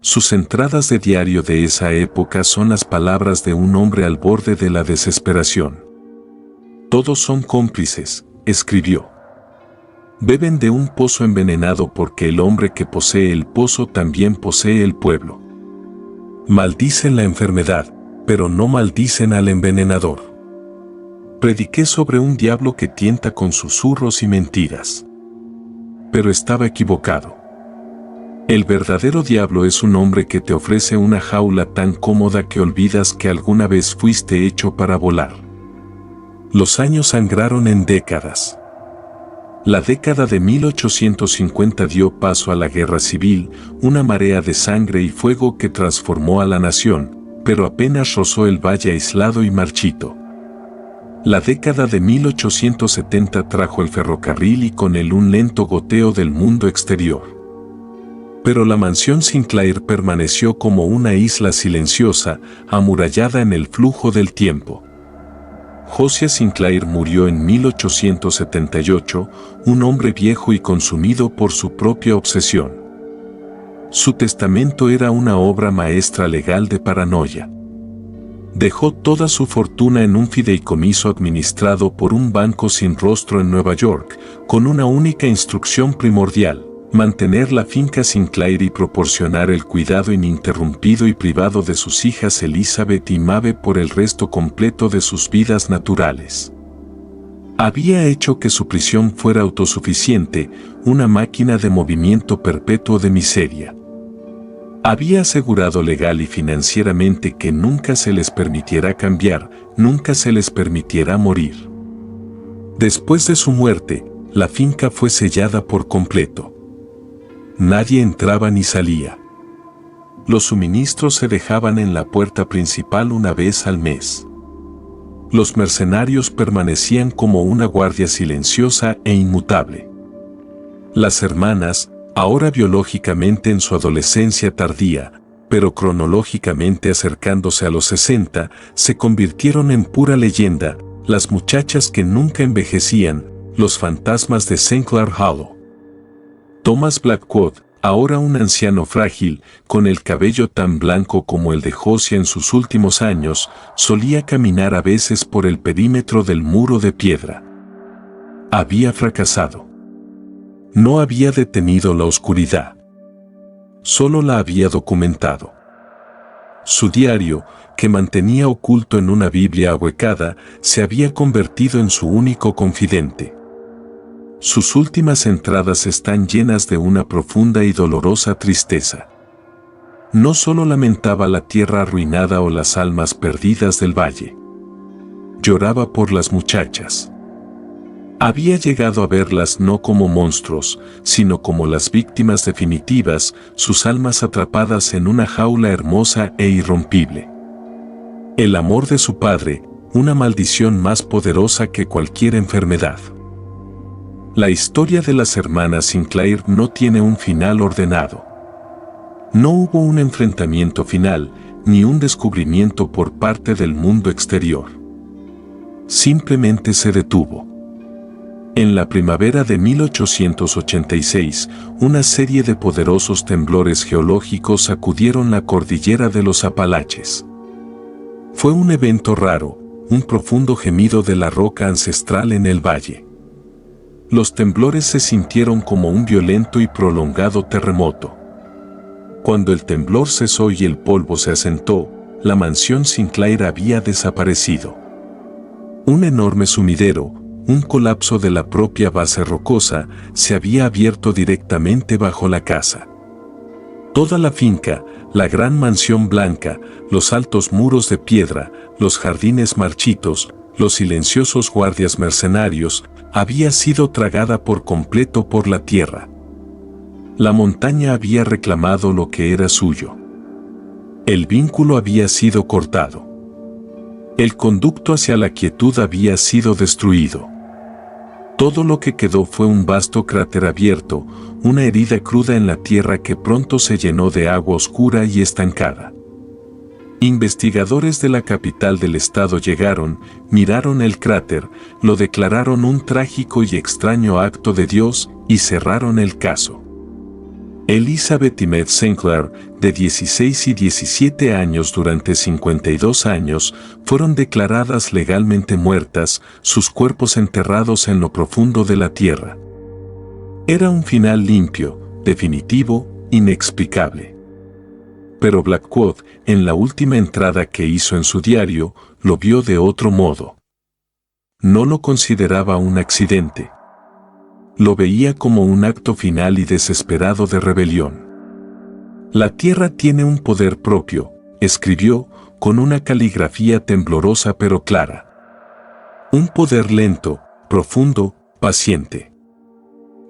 Sus entradas de diario de esa época son las palabras de un hombre al borde de la desesperación. Todos son cómplices, escribió. Beben de un pozo envenenado porque el hombre que posee el pozo también posee el pueblo. Maldicen la enfermedad, pero no maldicen al envenenador. Prediqué sobre un diablo que tienta con susurros y mentiras. Pero estaba equivocado. El verdadero diablo es un hombre que te ofrece una jaula tan cómoda que olvidas que alguna vez fuiste hecho para volar. Los años sangraron en décadas. La década de 1850 dio paso a la guerra civil, una marea de sangre y fuego que transformó a la nación, pero apenas rozó el valle aislado y marchito. La década de 1870 trajo el ferrocarril y con él un lento goteo del mundo exterior. Pero la mansión Sinclair permaneció como una isla silenciosa, amurallada en el flujo del tiempo. Josiah Sinclair murió en 1878, un hombre viejo y consumido por su propia obsesión. Su testamento era una obra maestra legal de paranoia. Dejó toda su fortuna en un fideicomiso administrado por un banco sin rostro en Nueva York, con una única instrucción primordial: mantener la finca Sinclair y proporcionar el cuidado ininterrumpido y privado de sus hijas Elizabeth y Maeve por el resto completo de sus vidas naturales. Había hecho que su prisión fuera autosuficiente, una máquina de movimiento perpetuo de miseria. Había asegurado legal y financieramente que nunca se les permitiera cambiar, nunca se les permitiera morir. Después de su muerte, la finca fue sellada por completo. Nadie entraba ni salía. Los suministros se dejaban en la puerta principal una vez al mes. Los mercenarios permanecían como una guardia silenciosa e inmutable. Las hermanas, ahora biológicamente en su adolescencia tardía, pero cronológicamente acercándose a los 60, se convirtieron en pura leyenda, las muchachas que nunca envejecían, los fantasmas de Sinclair Hollow. Thomas Blackwood, ahora un anciano frágil, con el cabello tan blanco como el de Josiah en sus últimos años, solía caminar a veces por el perímetro del muro de piedra. Había fracasado. No había detenido la oscuridad. Solo la había documentado. Su diario, que mantenía oculto en una Biblia ahuecada, se había convertido en su único confidente. Sus últimas entradas están llenas de una profunda y dolorosa tristeza. No solo lamentaba la tierra arruinada o las almas perdidas del valle. Lloraba por las muchachas. Había llegado a verlas no como monstruos, sino como las víctimas definitivas, sus almas atrapadas en una jaula hermosa e irrompible. El amor de su padre, una maldición más poderosa que cualquier enfermedad. La historia de las hermanas Sinclair no tiene un final ordenado. No hubo un enfrentamiento final, ni un descubrimiento por parte del mundo exterior. Simplemente se detuvo. En la primavera de 1886, una serie de poderosos temblores geológicos sacudieron la cordillera de los Apalaches. Fue un evento raro, un profundo gemido de la roca ancestral en el valle. Los temblores se sintieron como un violento y prolongado terremoto. Cuando el temblor cesó y el polvo se asentó, la mansión Sinclair había desaparecido. Un enorme sumidero, un colapso de la propia base rocosa, se había abierto directamente bajo la casa. Toda la finca, la gran mansión blanca, los altos muros de piedra, los jardines marchitos, los silenciosos guardias mercenarios, había sido tragada por completo por la tierra. La montaña había reclamado lo que era suyo. El vínculo había sido cortado. El conducto hacia la quietud había sido destruido. Todo lo que quedó fue un vasto cráter abierto, una herida cruda en la tierra que pronto se llenó de agua oscura y estancada. Investigadores de la capital del estado llegaron, miraron el cráter, lo declararon un trágico y extraño acto de Dios y cerraron el caso. Elizabeth y Matt Sinclair, de 16 y 17 años durante 52 años, fueron declaradas legalmente muertas, sus cuerpos enterrados en lo profundo de la tierra. Era un final limpio, definitivo, inexplicable. Pero Blackwood, en la última entrada que hizo en su diario, lo vio de otro modo. No lo consideraba un accidente. Lo veía como un acto final y desesperado de rebelión. La tierra tiene un poder propio, escribió, con una caligrafía temblorosa pero clara. Un poder lento, profundo, paciente.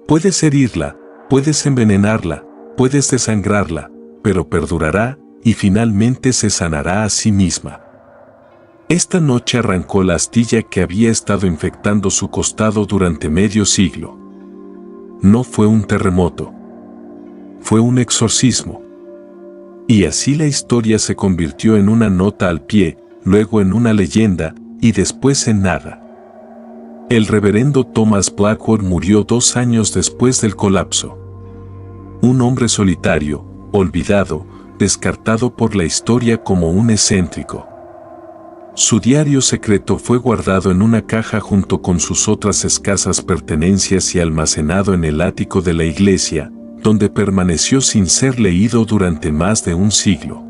Puedes herirla, puedes envenenarla, puedes desangrarla, pero perdurará y finalmente se sanará a sí misma. Esta noche arrancó la astilla que había estado infectando su costado durante medio siglo. No fue un terremoto. Fue un exorcismo. Y así la historia se convirtió en una nota al pie, luego en una leyenda, y después en nada. El reverendo Thomas Blackwood murió 2 años después del colapso. Un hombre solitario, olvidado, descartado por la historia como un excéntrico. Su diario secreto fue guardado en una caja junto con sus otras escasas pertenencias y almacenado en el ático de la iglesia, donde permaneció sin ser leído durante más de un siglo.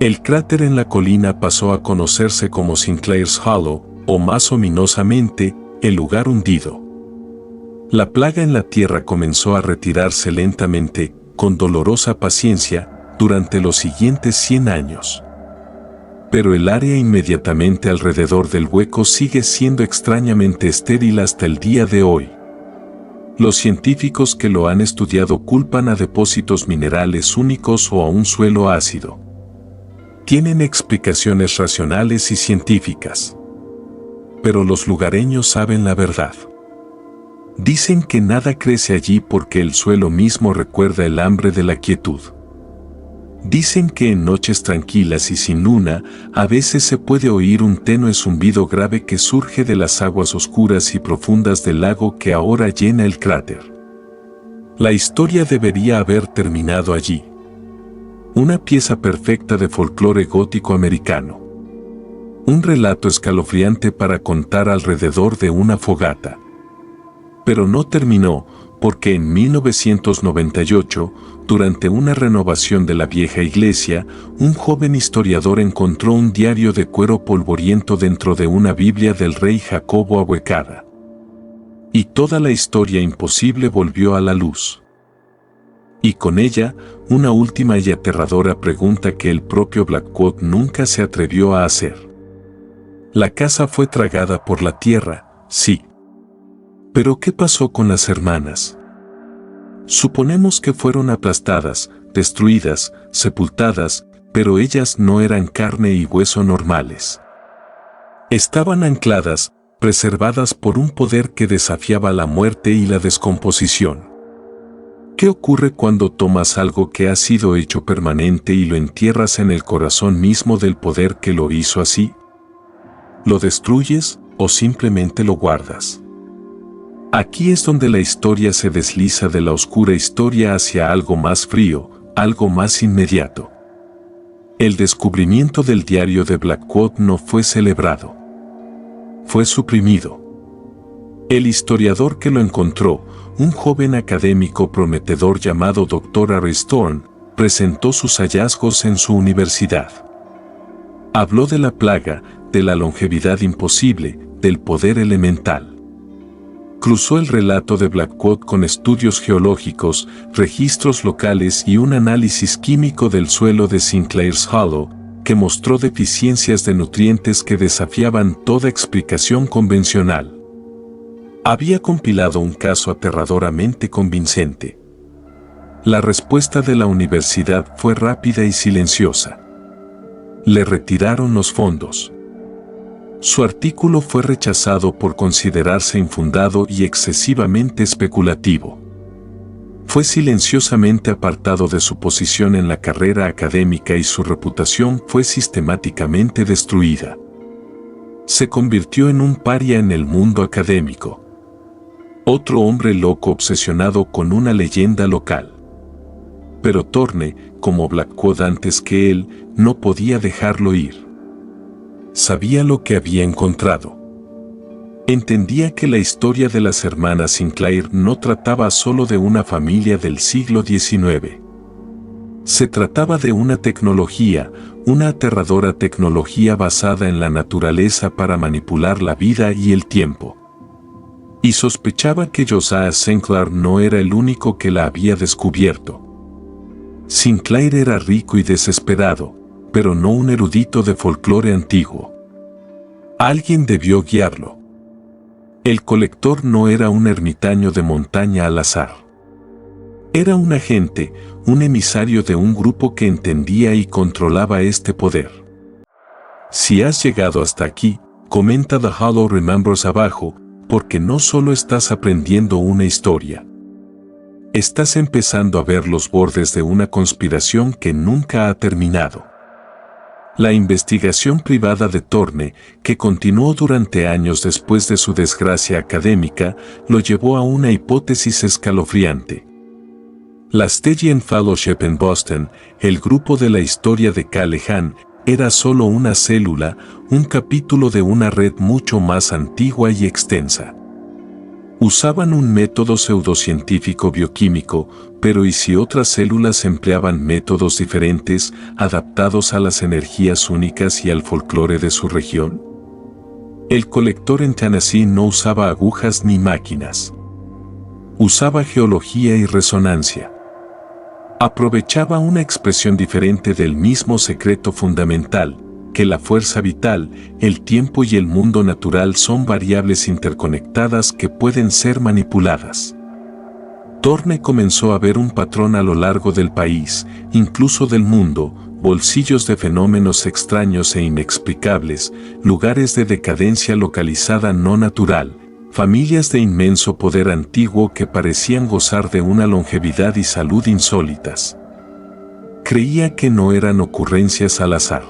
El cráter en la colina pasó a conocerse como Sinclair's Hollow, o más ominosamente, el lugar hundido. La plaga en la tierra comenzó a retirarse lentamente, con dolorosa paciencia, durante los siguientes 100 años. Pero el área inmediatamente alrededor del hueco sigue siendo extrañamente estéril hasta el día de hoy. Los científicos que lo han estudiado culpan a depósitos minerales únicos o a un suelo ácido. Tienen explicaciones racionales y científicas. Pero los lugareños saben la verdad. Dicen que nada crece allí porque el suelo mismo recuerda el hambre de la quietud. Dicen que en noches tranquilas y sin luna, a veces se puede oír un tenue zumbido grave que surge de las aguas oscuras y profundas del lago que ahora llena el cráter. La historia debería haber terminado allí. Una pieza perfecta de folclore gótico americano. Un relato escalofriante para contar alrededor de una fogata. Pero no terminó, porque en 1998, durante una renovación de la vieja iglesia, un joven historiador encontró un diario de cuero polvoriento dentro de una Biblia del rey Jacobo ahuecada. Y toda la historia imposible volvió a la luz. Y con ella, una última y aterradora pregunta que el propio Blackwood nunca se atrevió a hacer. La casa fue tragada por la tierra, sí. ¿Pero qué pasó con las hermanas? Suponemos que fueron aplastadas, destruidas, sepultadas, pero ellas no eran carne y hueso normales. Estaban ancladas, preservadas por un poder que desafiaba la muerte y la descomposición. ¿Qué ocurre cuando tomas algo que ha sido hecho permanente y lo entierras en el corazón mismo del poder que lo hizo así? ¿Lo destruyes o simplemente lo guardas? Aquí es donde la historia se desliza de la oscura historia hacia algo más frío, algo más inmediato. El descubrimiento del diario de Blackwood no fue celebrado. Fue suprimido. El historiador que lo encontró, un joven académico prometedor llamado Dr. Harry Thorne, presentó sus hallazgos en su universidad. Habló de la plaga, de la longevidad imposible, del poder elemental. Cruzó el relato de Blackwood con estudios geológicos, registros locales y un análisis químico del suelo de Sinclair's Hollow, que mostró deficiencias de nutrientes que desafiaban toda explicación convencional. Había compilado un caso aterradoramente convincente. La respuesta de la universidad fue rápida y silenciosa. Le retiraron los fondos. Su artículo fue rechazado por considerarse infundado y excesivamente especulativo. Fue silenciosamente apartado de su posición en la carrera académica y su reputación fue sistemáticamente destruida. Se convirtió en un paria en el mundo académico. Otro hombre loco obsesionado con una leyenda local. Pero Thorne, como Blackwood antes que él, no podía dejarlo ir. Sabía lo que había encontrado. Entendía que la historia de las hermanas Sinclair no trataba solo de una familia del siglo XIX. Se trataba de una tecnología, una aterradora tecnología basada en la naturaleza para manipular la vida y el tiempo. Y sospechaba que Josiah Sinclair no era el único que la había descubierto. Sinclair era rico y desesperado, pero no un erudito de folclore antiguo. Alguien debió guiarlo. El colector no era un ermitaño de montaña al azar. Era un agente, un emisario de un grupo que entendía y controlaba este poder. Si has llegado hasta aquí, comenta The Hollow Remembers abajo, porque no solo estás aprendiendo una historia. Estás empezando a ver los bordes de una conspiración que nunca ha terminado. La investigación privada de Thorne, que continuó durante años después de su desgracia académica, lo llevó a una hipótesis escalofriante. La Stellian Fellowship en Boston, el grupo de la historia de Callahan, era solo una célula, un capítulo de una red mucho más antigua y extensa. Usaban un método pseudocientífico bioquímico, pero ¿y si otras células empleaban métodos diferentes, adaptados a las energías únicas y al folclore de su región? El colector en Tennessee no usaba agujas ni máquinas. Usaba geología y resonancia. Aprovechaba una expresión diferente del mismo secreto fundamental, que la fuerza vital, el tiempo y el mundo natural son variables interconectadas que pueden ser manipuladas. Thorne comenzó a ver un patrón a lo largo del país, incluso del mundo, bolsillos de fenómenos extraños e inexplicables, lugares de decadencia localizada no natural, familias de inmenso poder antiguo que parecían gozar de una longevidad y salud insólitas. Creía que no eran ocurrencias al azar.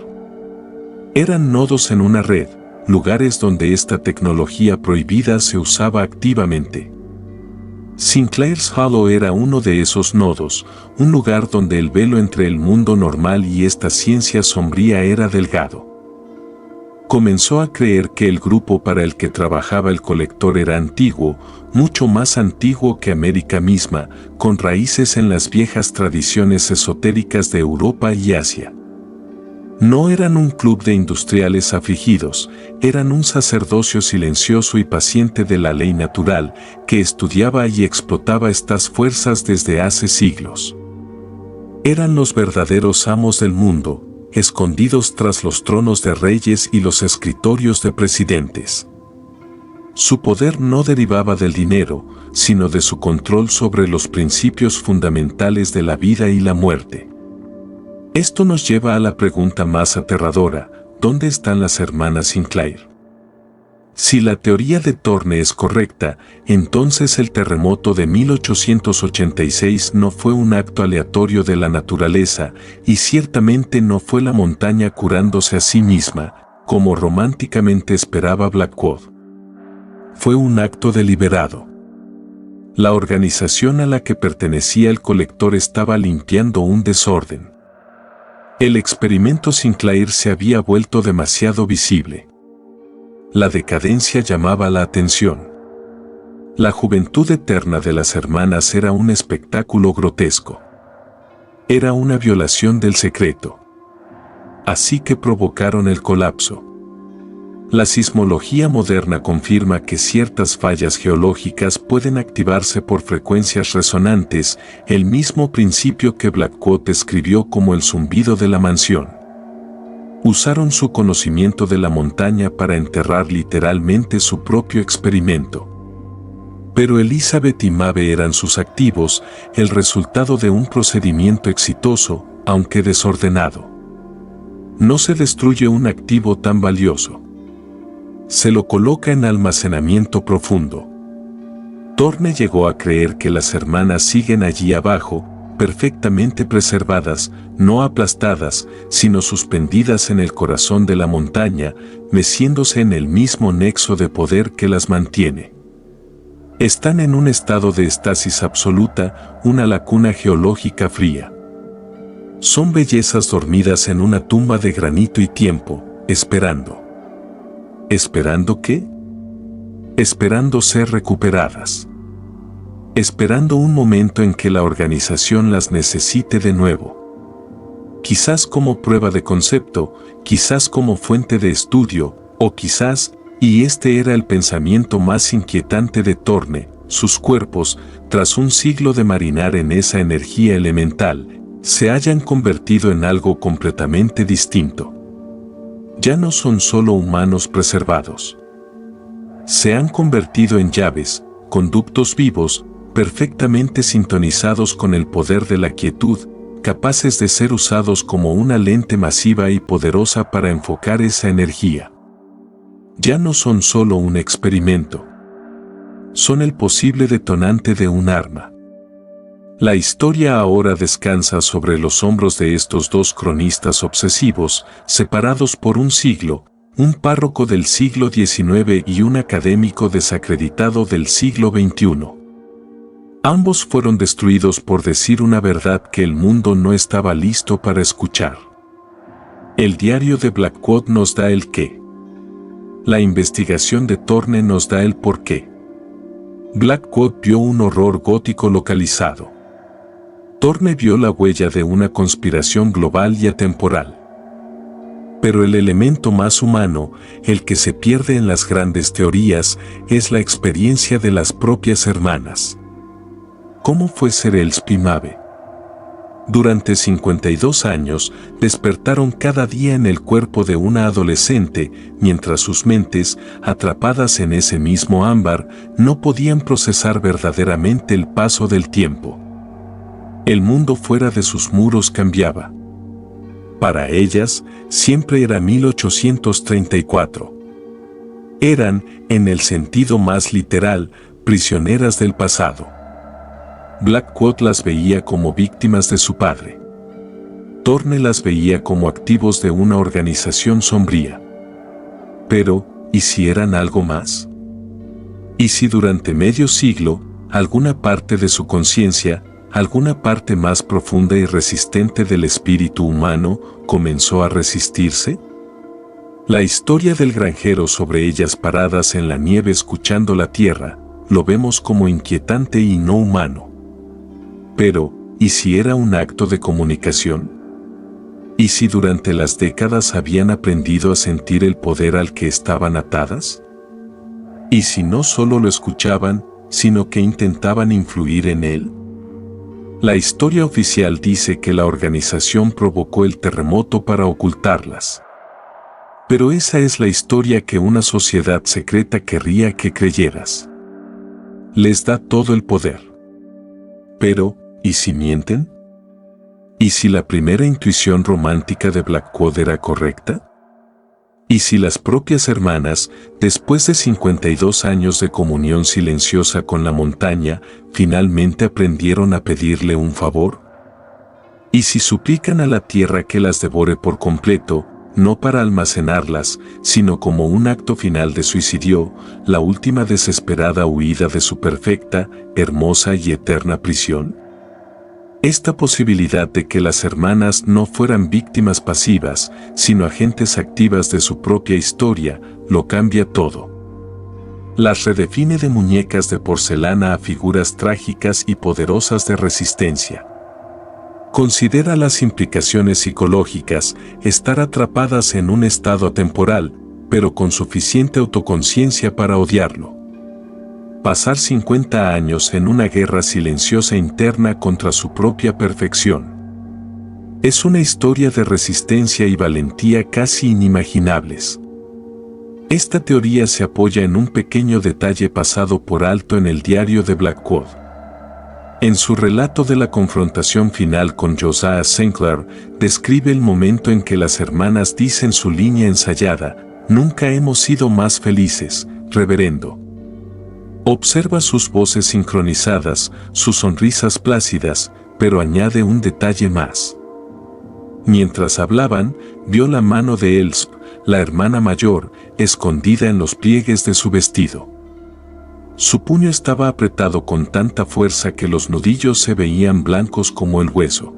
Eran nodos en una red, lugares donde esta tecnología prohibida se usaba activamente. Sinclair's Hollow era uno de esos nodos, un lugar donde el velo entre el mundo normal y esta ciencia sombría era delgado. Comenzó a creer que el grupo para el que trabajaba el colector era antiguo, mucho más antiguo que América misma, con raíces en las viejas tradiciones esotéricas de Europa y Asia. No eran un club de industriales afligidos, eran un sacerdocio silencioso y paciente de la ley natural, que estudiaba y explotaba estas fuerzas desde hace siglos. Eran los verdaderos amos del mundo, escondidos tras los tronos de reyes y los escritorios de presidentes. Su poder no derivaba del dinero, sino de su control sobre los principios fundamentales de la vida y la muerte. Esto nos lleva a la pregunta más aterradora: ¿dónde están las hermanas Sinclair? Si la teoría de Thorne es correcta, entonces el terremoto de 1886 no fue un acto aleatorio de la naturaleza, y ciertamente no fue la montaña curándose a sí misma, como románticamente esperaba Blackwood. Fue un acto deliberado. La organización a la que pertenecía el colector estaba limpiando un desorden. El experimento Sinclair se había vuelto demasiado visible. La decadencia llamaba la atención. La juventud eterna de las hermanas era un espectáculo grotesco. Era una violación del secreto. Así que provocaron el colapso. La sismología moderna confirma que ciertas fallas geológicas pueden activarse por frecuencias resonantes, el mismo principio que Blackwood describió como el zumbido de la mansión. Usaron su conocimiento de la montaña para enterrar literalmente su propio experimento. Pero Elizabeth y Maeve eran sus activos, el resultado de un procedimiento exitoso, aunque desordenado. No se destruye un activo tan valioso. Se lo coloca en almacenamiento profundo. Thorne llegó a creer que las hermanas siguen allí abajo, perfectamente preservadas, no aplastadas, sino suspendidas en el corazón de la montaña, meciéndose en el mismo nexo de poder que las mantiene. Están en un estado de estasis absoluta, una lacuna geológica fría. Son bellezas dormidas en una tumba de granito y tiempo, esperando. ¿Esperando qué? Esperando ser recuperadas. Esperando un momento en que la organización las necesite de nuevo. Quizás como prueba de concepto, quizás como fuente de estudio, o quizás, y este era el pensamiento más inquietante de Thorne, sus cuerpos, tras un siglo de marinar en esa energía elemental, se hayan convertido en algo completamente distinto. Ya no son solo humanos preservados. Se han convertido en llaves, conductos vivos, perfectamente sintonizados con el poder de la quietud, capaces de ser usados como una lente masiva y poderosa para enfocar esa energía. Ya no son solo un experimento. Son el posible detonante de un arma. La historia ahora descansa sobre los hombros de estos dos cronistas obsesivos, separados por un siglo, un párroco del siglo XIX y un académico desacreditado del siglo XXI. Ambos fueron destruidos por decir una verdad que el mundo no estaba listo para escuchar. El diario de Blackwood nos da el qué. La investigación de Thorne nos da el por qué. Blackwood vio un horror gótico localizado. Thorne vio la huella de una conspiración global y atemporal. Pero el elemento más humano, el que se pierde en las grandes teorías, es la experiencia de las propias hermanas. ¿Cómo fue ser Elspeth y Maeve? Durante 52 años, despertaron cada día en el cuerpo de una adolescente, mientras sus mentes, atrapadas en ese mismo ámbar, no podían procesar verdaderamente el paso del tiempo. El mundo fuera de sus muros cambiaba. Para ellas, siempre era 1834. Eran, en el sentido más literal, prisioneras del pasado. Blackwood las veía como víctimas de su padre. Thorne las veía como activos de una organización sombría. Pero, ¿y si eran algo más? ¿Y si durante medio siglo, alguna parte de su conciencia, alguna parte más profunda y resistente del espíritu humano, comenzó a resistirse? La historia del granjero sobre ellas paradas en la nieve escuchando la tierra, lo vemos como inquietante y no humano. Pero, ¿y si era un acto de comunicación? ¿Y si durante las décadas habían aprendido a sentir el poder al que estaban atadas? ¿Y si no solo lo escuchaban, sino que intentaban influir en él? La historia oficial dice que la organización provocó el terremoto para ocultarlas. Pero esa es la historia que una sociedad secreta querría que creyeras. Les da todo el poder. Pero, ¿y si mienten? ¿Y si la primera intuición romántica de Blackwood era correcta? ¿Y si las propias hermanas, después de 52 años de comunión silenciosa con la montaña, finalmente aprendieron a pedirle un favor? ¿Y si suplican a la tierra que las devore por completo, no para almacenarlas, sino como un acto final de suicidio, la última desesperada huida de su perfecta, hermosa y eterna prisión? Esta posibilidad de que las hermanas no fueran víctimas pasivas, sino agentes activas de su propia historia, lo cambia todo. Las redefine de muñecas de porcelana a figuras trágicas y poderosas de resistencia. Considera las implicaciones psicológicas, estar atrapadas en un estado atemporal, pero con suficiente autoconciencia para odiarlo. Pasar 50 años en una guerra silenciosa interna contra su propia perfección. Es una historia de resistencia y valentía casi inimaginables. Esta teoría se apoya en un pequeño detalle pasado por alto en el diario de Blackwood. En su relato de la confrontación final con Josiah Sinclair, describe el momento en que las hermanas dicen su línea ensayada: "Nunca hemos sido más felices, reverendo". Observa sus voces sincronizadas, sus sonrisas plácidas, pero añade un detalle más. Mientras hablaban, vio la mano de Elspeth, la hermana mayor, escondida en los pliegues de su vestido. Su puño estaba apretado con tanta fuerza que los nudillos se veían blancos como el hueso.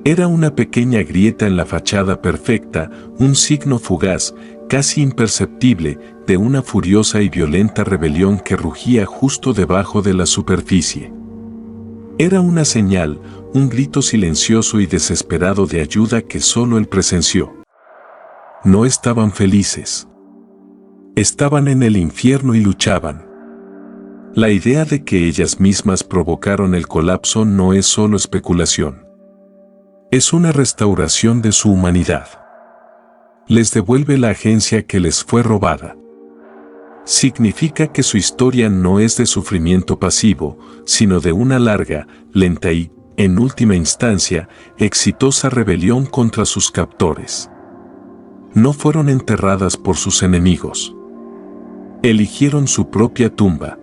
Era una pequeña grieta en la fachada perfecta, un signo fugaz, casi imperceptible, de una furiosa y violenta rebelión que rugía justo debajo de la superficie. Era una señal, un grito silencioso y desesperado de ayuda que solo él presenció. No estaban felices. Estaban en el infierno y luchaban. La idea de que ellas mismas provocaron el colapso no es solo especulación. Es una restauración de su humanidad. Les devuelve la agencia que les fue robada. Significa que su historia no es de sufrimiento pasivo, sino de una larga, lenta y, en última instancia, exitosa rebelión contra sus captores. No fueron enterradas por sus enemigos. Eligieron su propia tumba.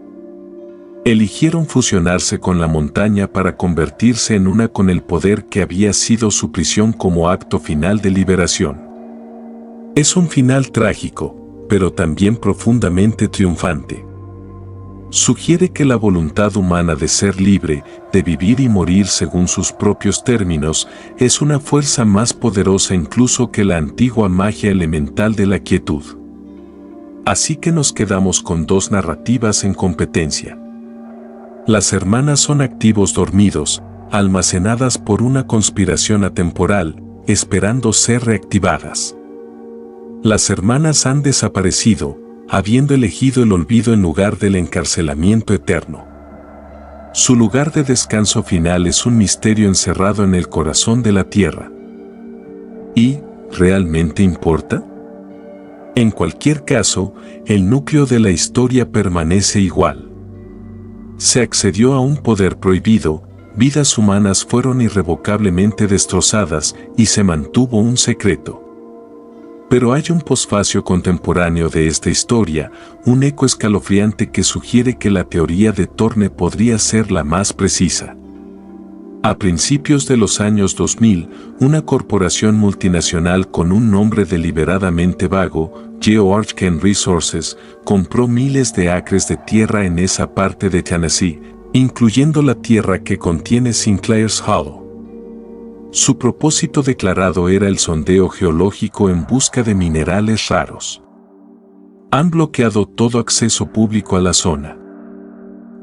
Eligieron fusionarse con la montaña para convertirse en una con el poder que había sido su prisión como acto final de liberación. Es un final trágico, pero también profundamente triunfante. Sugiere que la voluntad humana de ser libre, de vivir y morir según sus propios términos, es una fuerza más poderosa incluso que la antigua magia elemental de la quietud. Así que nos quedamos con dos narrativas en competencia. Las hermanas son activos dormidos, almacenadas por una conspiración atemporal, esperando ser reactivadas. Las hermanas han desaparecido, habiendo elegido el olvido en lugar del encarcelamiento eterno. Su lugar de descanso final es un misterio encerrado en el corazón de la tierra. ¿Y realmente importa? En cualquier caso, el núcleo de la historia permanece igual. Se accedió a un poder prohibido, vidas humanas fueron irrevocablemente destrozadas y se mantuvo un secreto. Pero hay un posfacio contemporáneo de esta historia, un eco escalofriante que sugiere que la teoría de Thorne podría ser la más precisa. A principios de los años 2000, una corporación multinacional con un nombre deliberadamente vago, GeoArchcan Resources, compró miles de acres de tierra en esa parte de Tennessee, incluyendo la tierra que contiene Sinclair's Hollow. Su propósito declarado era el sondeo geológico en busca de minerales raros. Han bloqueado todo acceso público a la zona.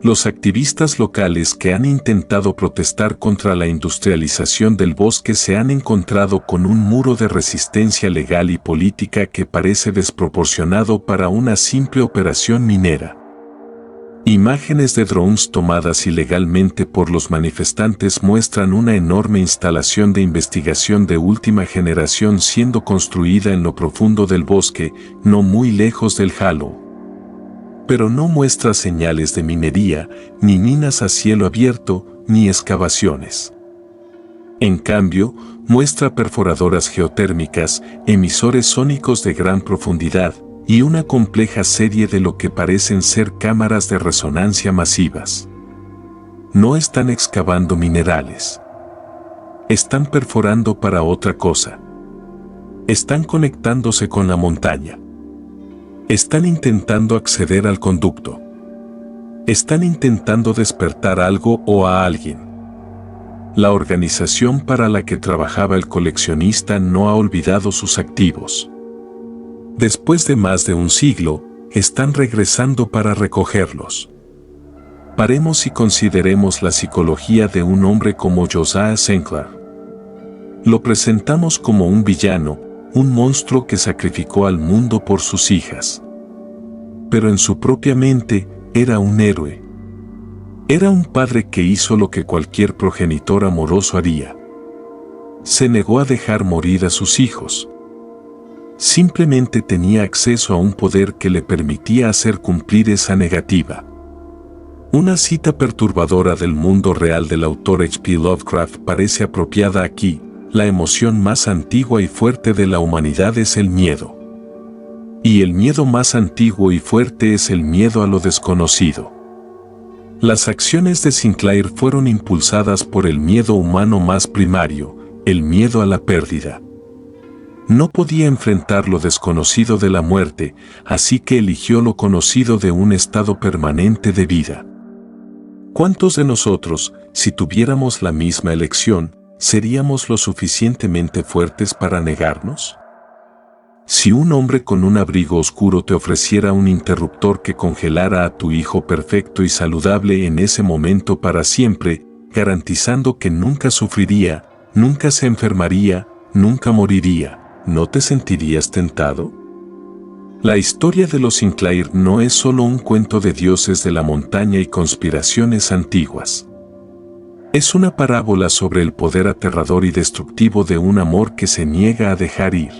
Los activistas locales que han intentado protestar contra la industrialización del bosque se han encontrado con un muro de resistencia legal y política que parece desproporcionado para una simple operación minera. Imágenes de drones tomadas ilegalmente por los manifestantes muestran una enorme instalación de investigación de última generación siendo construida en lo profundo del bosque, no muy lejos del Halo. Pero no muestra señales de minería, ni minas a cielo abierto, ni excavaciones. En cambio, muestra perforadoras geotérmicas, emisores sónicos de gran profundidad, y una compleja serie de lo que parecen ser cámaras de resonancia masivas. No están excavando minerales. Están perforando para otra cosa. Están conectándose con la montaña. Están intentando acceder al conducto. Están intentando despertar algo o a alguien. La organización para la que trabajaba el coleccionista no ha olvidado sus activos. Después de más de un siglo, están regresando para recogerlos. Paremos y consideremos la psicología de un hombre como Josiah Sinclair. Lo presentamos como un villano, un monstruo que sacrificó al mundo por sus hijas. Pero en su propia mente, era un héroe. Era un padre que hizo lo que cualquier progenitor amoroso haría. Se negó a dejar morir a sus hijos. Simplemente tenía acceso a un poder que le permitía hacer cumplir esa negativa. Una cita perturbadora del mundo real del autor H.P. Lovecraft parece apropiada aquí: la emoción más antigua y fuerte de la humanidad es el miedo. Y el miedo más antiguo y fuerte es el miedo a lo desconocido. Las acciones de Sinclair fueron impulsadas por el miedo humano más primario, el miedo a la pérdida. No podía enfrentar lo desconocido de la muerte, así que eligió lo conocido de un estado permanente de vida. ¿Cuántos de nosotros, si tuviéramos la misma elección, seríamos lo suficientemente fuertes para negarnos? Si un hombre con un abrigo oscuro te ofreciera un interruptor que congelara a tu hijo perfecto y saludable en ese momento para siempre, garantizando que nunca sufriría, nunca se enfermaría, nunca moriría, ¿no te sentirías tentado? La historia de los Sinclair no es solo un cuento de dioses de la montaña y conspiraciones antiguas. Es una parábola sobre el poder aterrador y destructivo de un amor que se niega a dejar ir.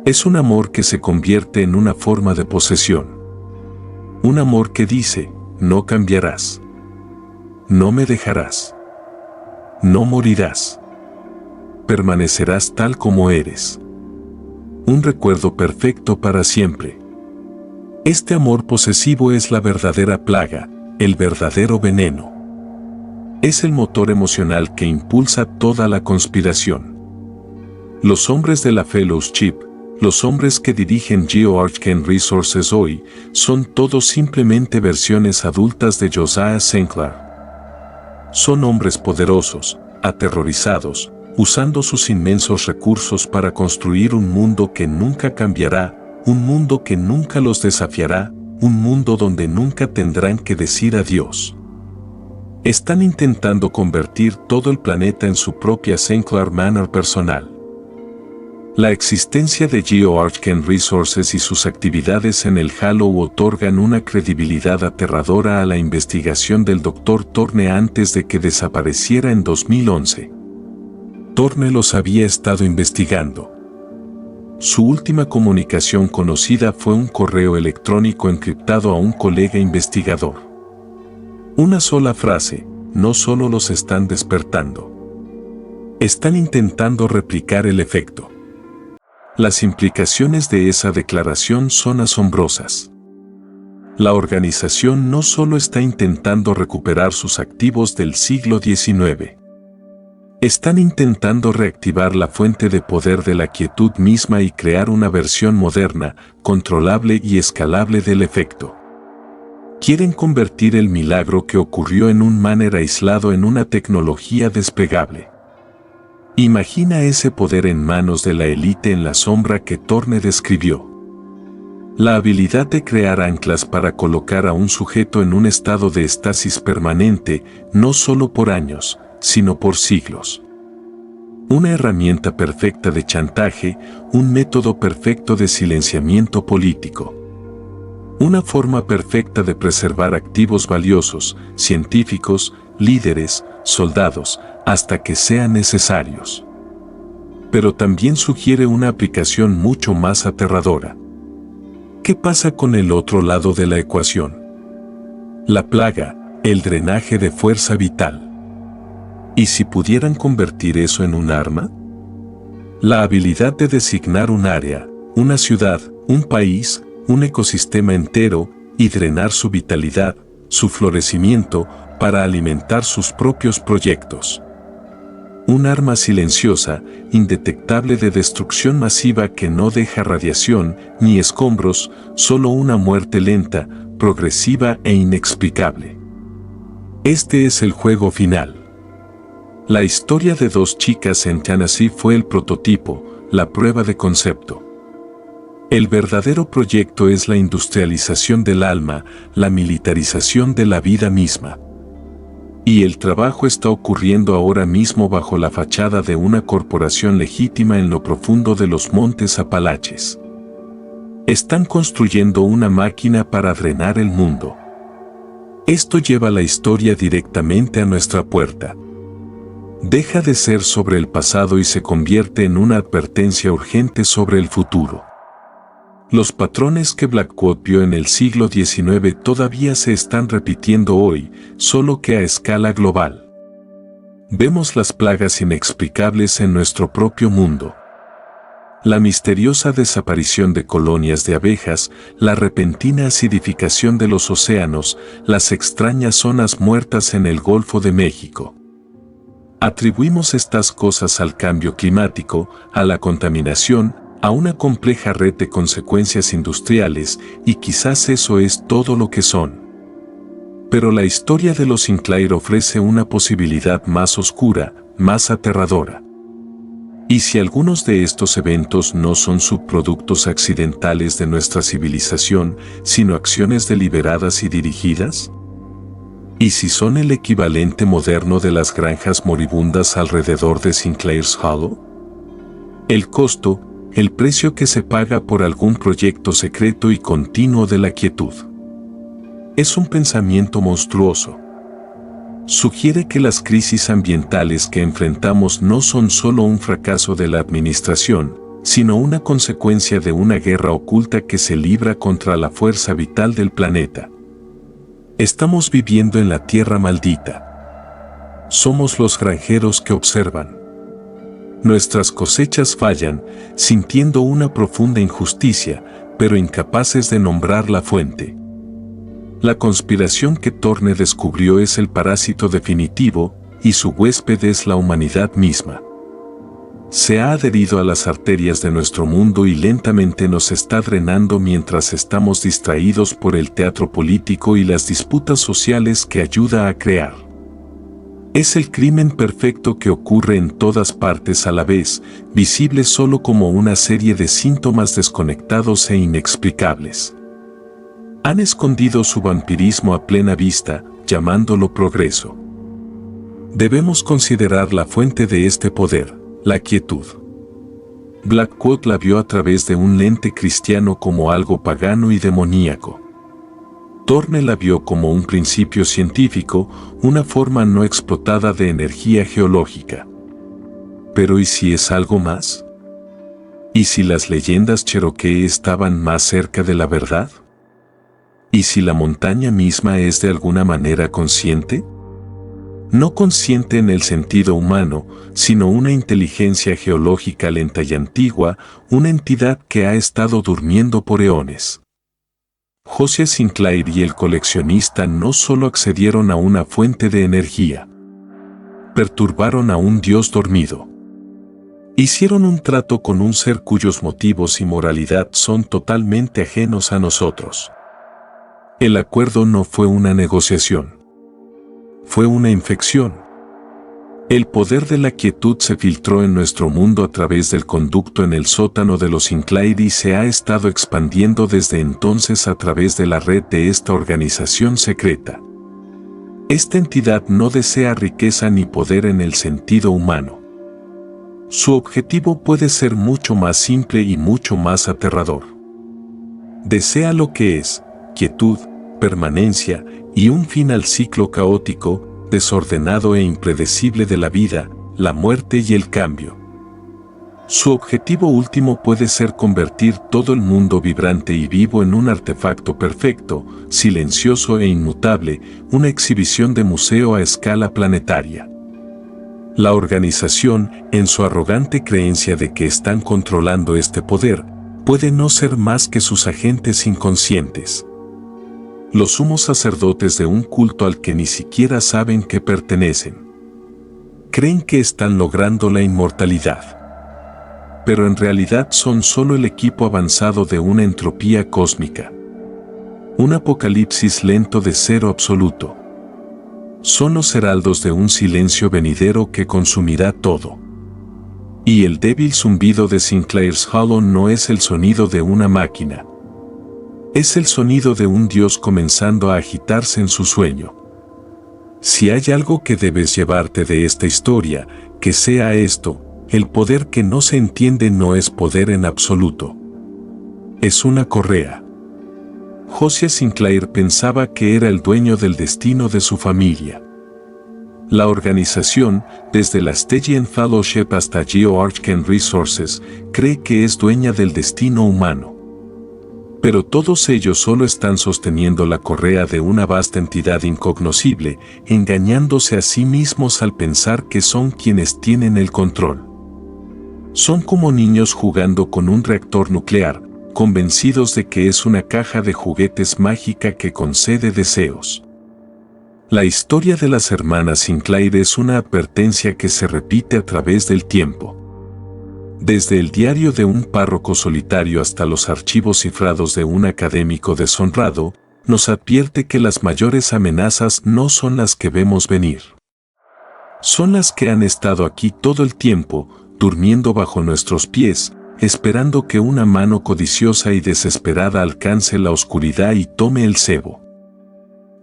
Es un amor que se convierte en una forma de posesión. Un amor que dice: no cambiarás. No me dejarás. No morirás. Permanecerás tal como eres. Un recuerdo perfecto para siempre. Este amor posesivo es la verdadera plaga, el verdadero veneno. Es el motor emocional que impulsa toda la conspiración. Los hombres de la Fellowship, los hombres que dirigen GeoArchcan Resources hoy, son todos simplemente versiones adultas de Josiah Sinclair. Son hombres poderosos, aterrorizados, usando sus inmensos recursos para construir un mundo que nunca cambiará, un mundo que nunca los desafiará, un mundo donde nunca tendrán que decir adiós. Están intentando convertir todo el planeta en su propia Sinclair Manor personal. La existencia de GeoArchcan Resources y sus actividades en el Halo otorgan una credibilidad aterradora a la investigación del Dr. Thorne antes de que desapareciera en 2011. Thorne los había estado investigando. Su última comunicación conocida fue un correo electrónico encriptado a un colega investigador. Una sola frase: no solo los están despertando. Están intentando replicar el efecto. Las implicaciones de esa declaración son asombrosas. La organización no solo está intentando recuperar sus activos del siglo XIX. Están intentando reactivar la fuente de poder de la quietud misma y crear una versión moderna, controlable y escalable del efecto. Quieren convertir el milagro que ocurrió en un manner aislado en una tecnología desplegable. Imagina ese poder en manos de la élite en la sombra que Thorne describió. La habilidad de crear anclas para colocar a un sujeto en un estado de estasis permanente, no solo por años, sino por siglos. Una herramienta perfecta de chantaje, un método perfecto de silenciamiento político. Una forma perfecta de preservar activos valiosos, científicos, líderes, soldados, hasta que sean necesarios. Pero también sugiere una aplicación mucho más aterradora. ¿Qué pasa con el otro lado de la ecuación? La plaga, el drenaje de fuerza vital. ¿Y si pudieran convertir eso en un arma? La habilidad de designar un área, una ciudad, un país, un ecosistema entero y drenar su vitalidad, su florecimiento, para alimentar sus propios proyectos. Un arma silenciosa, indetectable de destrucción masiva que no deja radiación ni escombros, solo una muerte lenta, progresiva e inexplicable. Este es el juego final. La historia de dos chicas en Tennessee fue el prototipo, la prueba de concepto. El verdadero proyecto es la industrialización del alma, la militarización de la vida misma. Y el trabajo está ocurriendo ahora mismo bajo la fachada de una corporación legítima en lo profundo de los montes Apalaches. Están construyendo una máquina para drenar el mundo. Esto lleva la historia directamente a nuestra puerta. Deja de ser sobre el pasado y se convierte en una advertencia urgente sobre el futuro. Los patrones que Blackwood vio en el siglo XIX todavía se están repitiendo hoy, solo que a escala global. Vemos las plagas inexplicables en nuestro propio mundo. La misteriosa desaparición de colonias de abejas, la repentina acidificación de los océanos, las extrañas zonas muertas en el Golfo de México. Atribuimos estas cosas al cambio climático, a la contaminación, a una compleja red de consecuencias industriales, y quizás eso es todo lo que son. Pero la historia de los Sinclair ofrece una posibilidad más oscura, más aterradora. ¿Y si algunos de estos eventos no son subproductos accidentales de nuestra civilización, sino acciones deliberadas y dirigidas? ¿Y si son el equivalente moderno de las granjas moribundas alrededor de Sinclair's Hollow? El costo, el precio que se paga por algún proyecto secreto y continuo de la quietud. Es un pensamiento monstruoso. Sugiere que las crisis ambientales que enfrentamos no son solo un fracaso de la administración, sino una consecuencia de una guerra oculta que se libra contra la fuerza vital del planeta. Estamos viviendo en la tierra maldita. Somos los granjeros que observan. Nuestras cosechas fallan, sintiendo una profunda injusticia, pero incapaces de nombrar la fuente. La conspiración que Thorne descubrió es el parásito definitivo, y su huésped es la humanidad misma. Se ha adherido a las arterias de nuestro mundo y lentamente nos está drenando mientras estamos distraídos por el teatro político y las disputas sociales que ayuda a crear. Es el crimen perfecto que ocurre en todas partes a la vez, visible solo como una serie de síntomas desconectados e inexplicables. Han escondido su vampirismo a plena vista, llamándolo progreso. Debemos considerar la fuente de este poder, la quietud. Blackwood la vio a través de un lente cristiano como algo pagano y demoníaco. Thorne la vio como un principio científico, una forma no explotada de energía geológica. Pero ¿y si es algo más? ¿Y si las leyendas Cherokee estaban más cerca de la verdad? ¿Y si la montaña misma es de alguna manera consciente? No consciente en el sentido humano, sino una inteligencia geológica lenta y antigua, una entidad que ha estado durmiendo por eones. Josiah Sinclair y el coleccionista no solo accedieron a una fuente de energía, perturbaron a un dios dormido. Hicieron un trato con un ser cuyos motivos y moralidad son totalmente ajenos a nosotros. El acuerdo no fue una negociación. Fue una infección. El poder de la quietud se filtró en nuestro mundo a través del conducto en el sótano de los Sinclair y se ha estado expandiendo desde entonces a través de la red de esta organización secreta. Esta entidad no desea riqueza ni poder en el sentido humano. Su objetivo puede ser mucho más simple y mucho más aterrador. Desea lo que es, quietud, permanencia y un fin al ciclo caótico, desordenado e impredecible de la vida, la muerte y el cambio. Su objetivo último puede ser convertir todo el mundo vibrante y vivo en un artefacto perfecto, silencioso e inmutable, una exhibición de museo a escala planetaria. La organización, en su arrogante creencia de que están controlando este poder, puede no ser más que sus agentes inconscientes. Los sumos sacerdotes de un culto al que ni siquiera saben que pertenecen. Creen que están logrando la inmortalidad. Pero en realidad son solo el equipo avanzado de una entropía cósmica. Un apocalipsis lento de cero absoluto. Son los heraldos de un silencio venidero que consumirá todo. Y el débil zumbido de Sinclair's Hollow no es el sonido de una máquina. Es el sonido de un dios comenzando a agitarse en su sueño. Si hay algo que debes llevarte de esta historia, que sea esto: el poder que no se entiende no es poder en absoluto. Es una correa. Josiah Sinclair pensaba que era el dueño del destino de su familia. La organización, desde la Stygian Fellowship hasta GeoArchcan Resources, cree que es dueña del destino humano. Pero todos ellos solo están sosteniendo la correa de una vasta entidad incognoscible, engañándose a sí mismos al pensar que son quienes tienen el control. Son como niños jugando con un reactor nuclear, convencidos de que es una caja de juguetes mágica que concede deseos. La historia de las hermanas Sinclair es una advertencia que se repite a través del tiempo. Desde el diario de un párroco solitario hasta los archivos cifrados de un académico deshonrado, nos advierte que las mayores amenazas no son las que vemos venir. Son las que han estado aquí todo el tiempo, durmiendo bajo nuestros pies, esperando que una mano codiciosa y desesperada alcance la oscuridad y tome el cebo.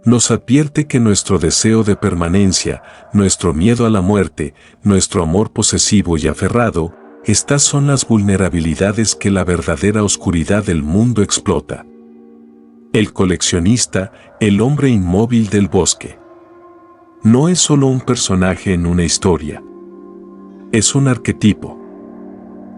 Nos advierte que nuestro deseo de permanencia, nuestro miedo a la muerte, nuestro amor posesivo y aferrado, estas son las vulnerabilidades que la verdadera oscuridad del mundo explota. El coleccionista, el hombre inmóvil del bosque. No es solo un personaje en una historia. Es un arquetipo.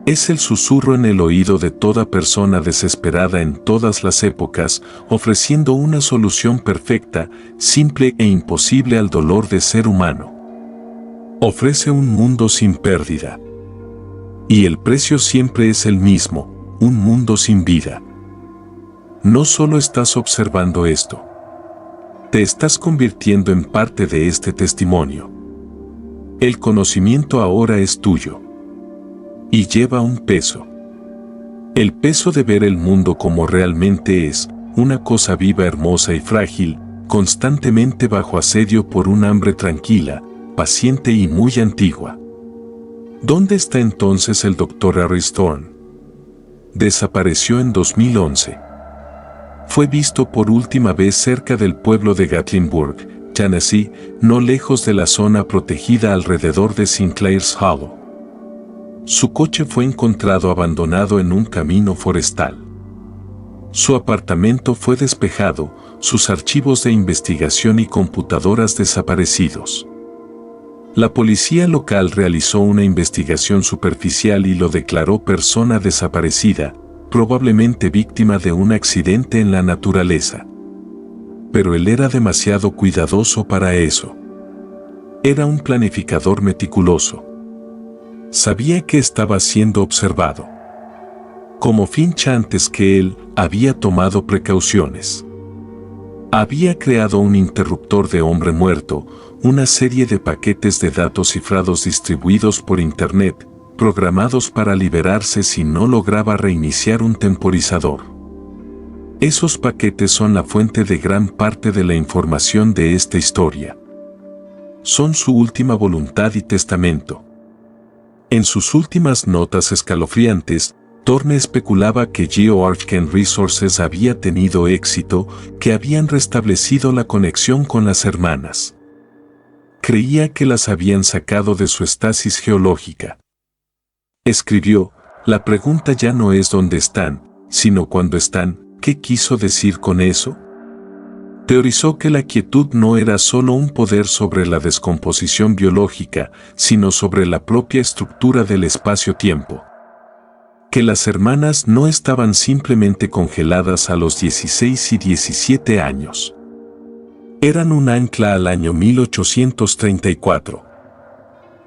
Es el susurro en el oído de toda persona desesperada en todas las épocas, ofreciendo una solución perfecta, simple e imposible al dolor de ser humano. Ofrece un mundo sin pérdida. Y el precio siempre es el mismo, un mundo sin vida. No solo estás observando esto. Te estás convirtiendo en parte de este testimonio. El conocimiento ahora es tuyo. Y lleva un peso. El peso de ver el mundo como realmente es, una cosa viva, hermosa y frágil, constantemente bajo asedio por un hambre tranquila, paciente y muy antigua. ¿Dónde está entonces el Dr. Harry Thorne? Desapareció en 2011. Fue visto por última vez cerca del pueblo de Gatlinburg, Tennessee, no lejos de la zona protegida alrededor de Sinclair's Hollow. Su coche fue encontrado abandonado en un camino forestal. Su apartamento fue despejado, sus archivos de investigación y computadoras desaparecidos. La policía local realizó una investigación superficial y lo declaró persona desaparecida, probablemente víctima de un accidente en la naturaleza. Pero él era demasiado cuidadoso para eso. Era un planificador meticuloso. Sabía que estaba siendo observado. Como Finch antes que él, había tomado precauciones. Había creado un interruptor de hombre muerto, una serie de paquetes de datos cifrados distribuidos por Internet, programados para liberarse si no lograba reiniciar un temporizador. Esos paquetes son la fuente de gran parte de la información de esta historia. Son su última voluntad y testamento. En sus últimas notas escalofriantes, Thorne especulaba que GeoArchcan Resources había tenido éxito, que habían restablecido la conexión con las hermanas. Creía que las habían sacado de su estasis geológica. Escribió: la pregunta ya no es dónde están, sino cuándo están. ¿Qué quiso decir con eso? Teorizó que la quietud no era solo un poder sobre la descomposición biológica, sino sobre la propia estructura del espacio-tiempo. Que las hermanas no estaban simplemente congeladas a los 16 y 17 años. Eran un ancla al año 1834.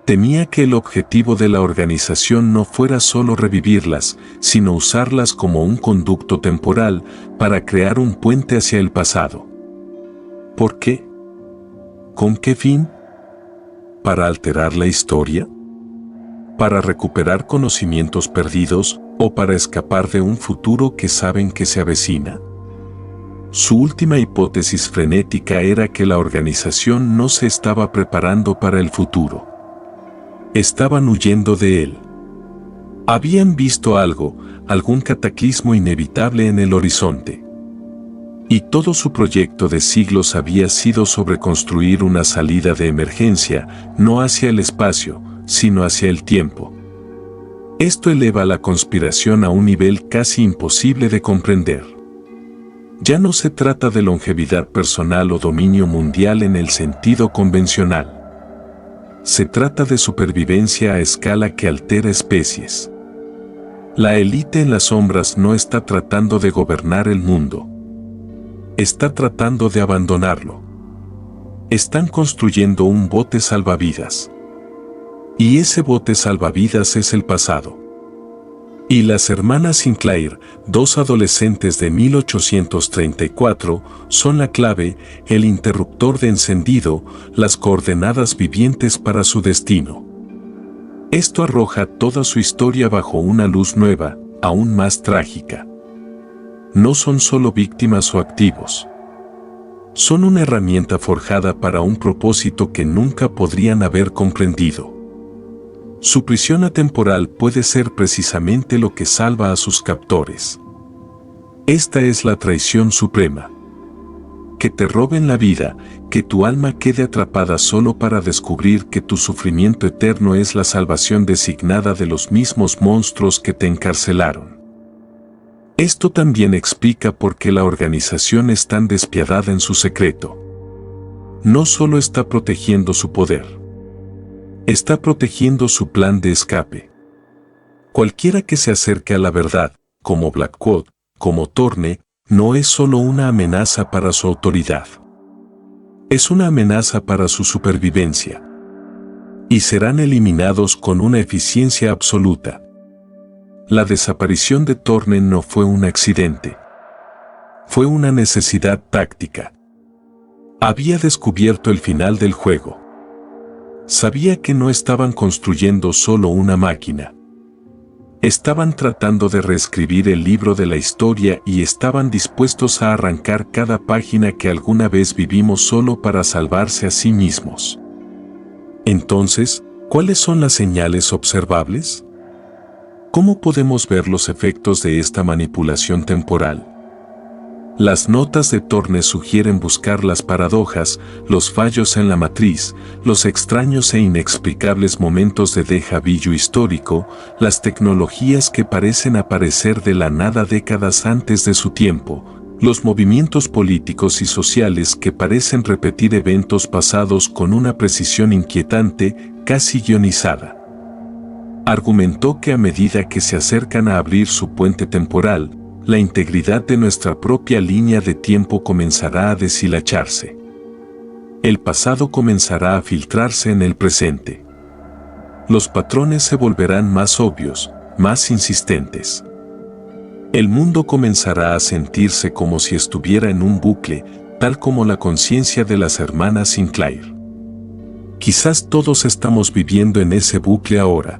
Temía que el objetivo de la organización no fuera solo revivirlas, sino usarlas como un conducto temporal para crear un puente hacia el pasado. ¿Por qué? ¿Con qué fin? ¿Para alterar la historia? ¿Para recuperar conocimientos perdidos o para escapar de un futuro que saben que se avecina? Su última hipótesis frenética era que la organización no se estaba preparando para el futuro. Estaban huyendo de él. Habían visto algo, algún cataclismo inevitable en el horizonte. Y todo su proyecto de siglos había sido sobre construir una salida de emergencia, no hacia el espacio, sino hacia el tiempo. Esto eleva la conspiración a un nivel casi imposible de comprender. Ya no se trata de longevidad personal o dominio mundial en el sentido convencional. Se trata de supervivencia a escala que altera especies. La élite en las sombras no está tratando de gobernar el mundo. Está tratando de abandonarlo. Están construyendo un bote salvavidas. Y ese bote salvavidas es el pasado. Y las hermanas Sinclair, dos adolescentes de 1834, son la clave, el interruptor de encendido, las coordenadas vivientes para su destino. Esto arroja toda su historia bajo una luz nueva, aún más trágica. No son solo víctimas o activos. Son una herramienta forjada para un propósito que nunca podrían haber comprendido. Su prisión atemporal puede ser precisamente lo que salva a sus captores. Esta es la traición suprema. Que te roben la vida, que tu alma quede atrapada solo para descubrir que tu sufrimiento eterno es la salvación designada de los mismos monstruos que te encarcelaron. Esto también explica por qué la organización es tan despiadada en su secreto. No solo está protegiendo su poder. Está protegiendo su plan de escape. Cualquiera que se acerque a la verdad, como Blackwood, como Thorne, no es solo una amenaza para su autoridad. Es una amenaza para su supervivencia. Y serán eliminados con una eficiencia absoluta. La desaparición de Thorne no fue un accidente. Fue una necesidad táctica. Había descubierto el final del juego. Sabía que no estaban construyendo solo una máquina. Estaban tratando de reescribir el libro de la historia y estaban dispuestos a arrancar cada página que alguna vez vivimos solo para salvarse a sí mismos. Entonces, ¿cuáles son las señales observables? ¿Cómo podemos ver los efectos de esta manipulación temporal? Las notas de Thorne sugieren buscar las paradojas, los fallos en la matriz, los extraños e inexplicables momentos de déjà vu histórico, las tecnologías que parecen aparecer de la nada décadas antes de su tiempo, los movimientos políticos y sociales que parecen repetir eventos pasados con una precisión inquietante, casi guionizada. Argumentó que a medida que se acercan a abrir su puente temporal, la integridad de nuestra propia línea de tiempo comenzará a deshilacharse. El pasado comenzará a filtrarse en el presente. Los patrones se volverán más obvios, más insistentes. El mundo comenzará a sentirse como si estuviera en un bucle, tal como la conciencia de las hermanas Sinclair. Quizás todos estamos viviendo en ese bucle ahora,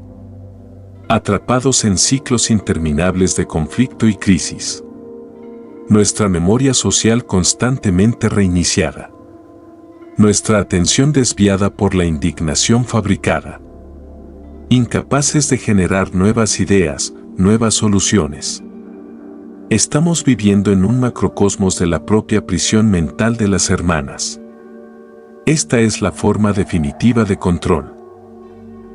atrapados en ciclos interminables de conflicto y crisis. Nuestra memoria social constantemente reiniciada. Nuestra atención desviada por la indignación fabricada. Incapaces de generar nuevas ideas, nuevas soluciones. Estamos viviendo en un macrocosmos de la propia prisión mental de las hermanas. Esta es la forma definitiva de control.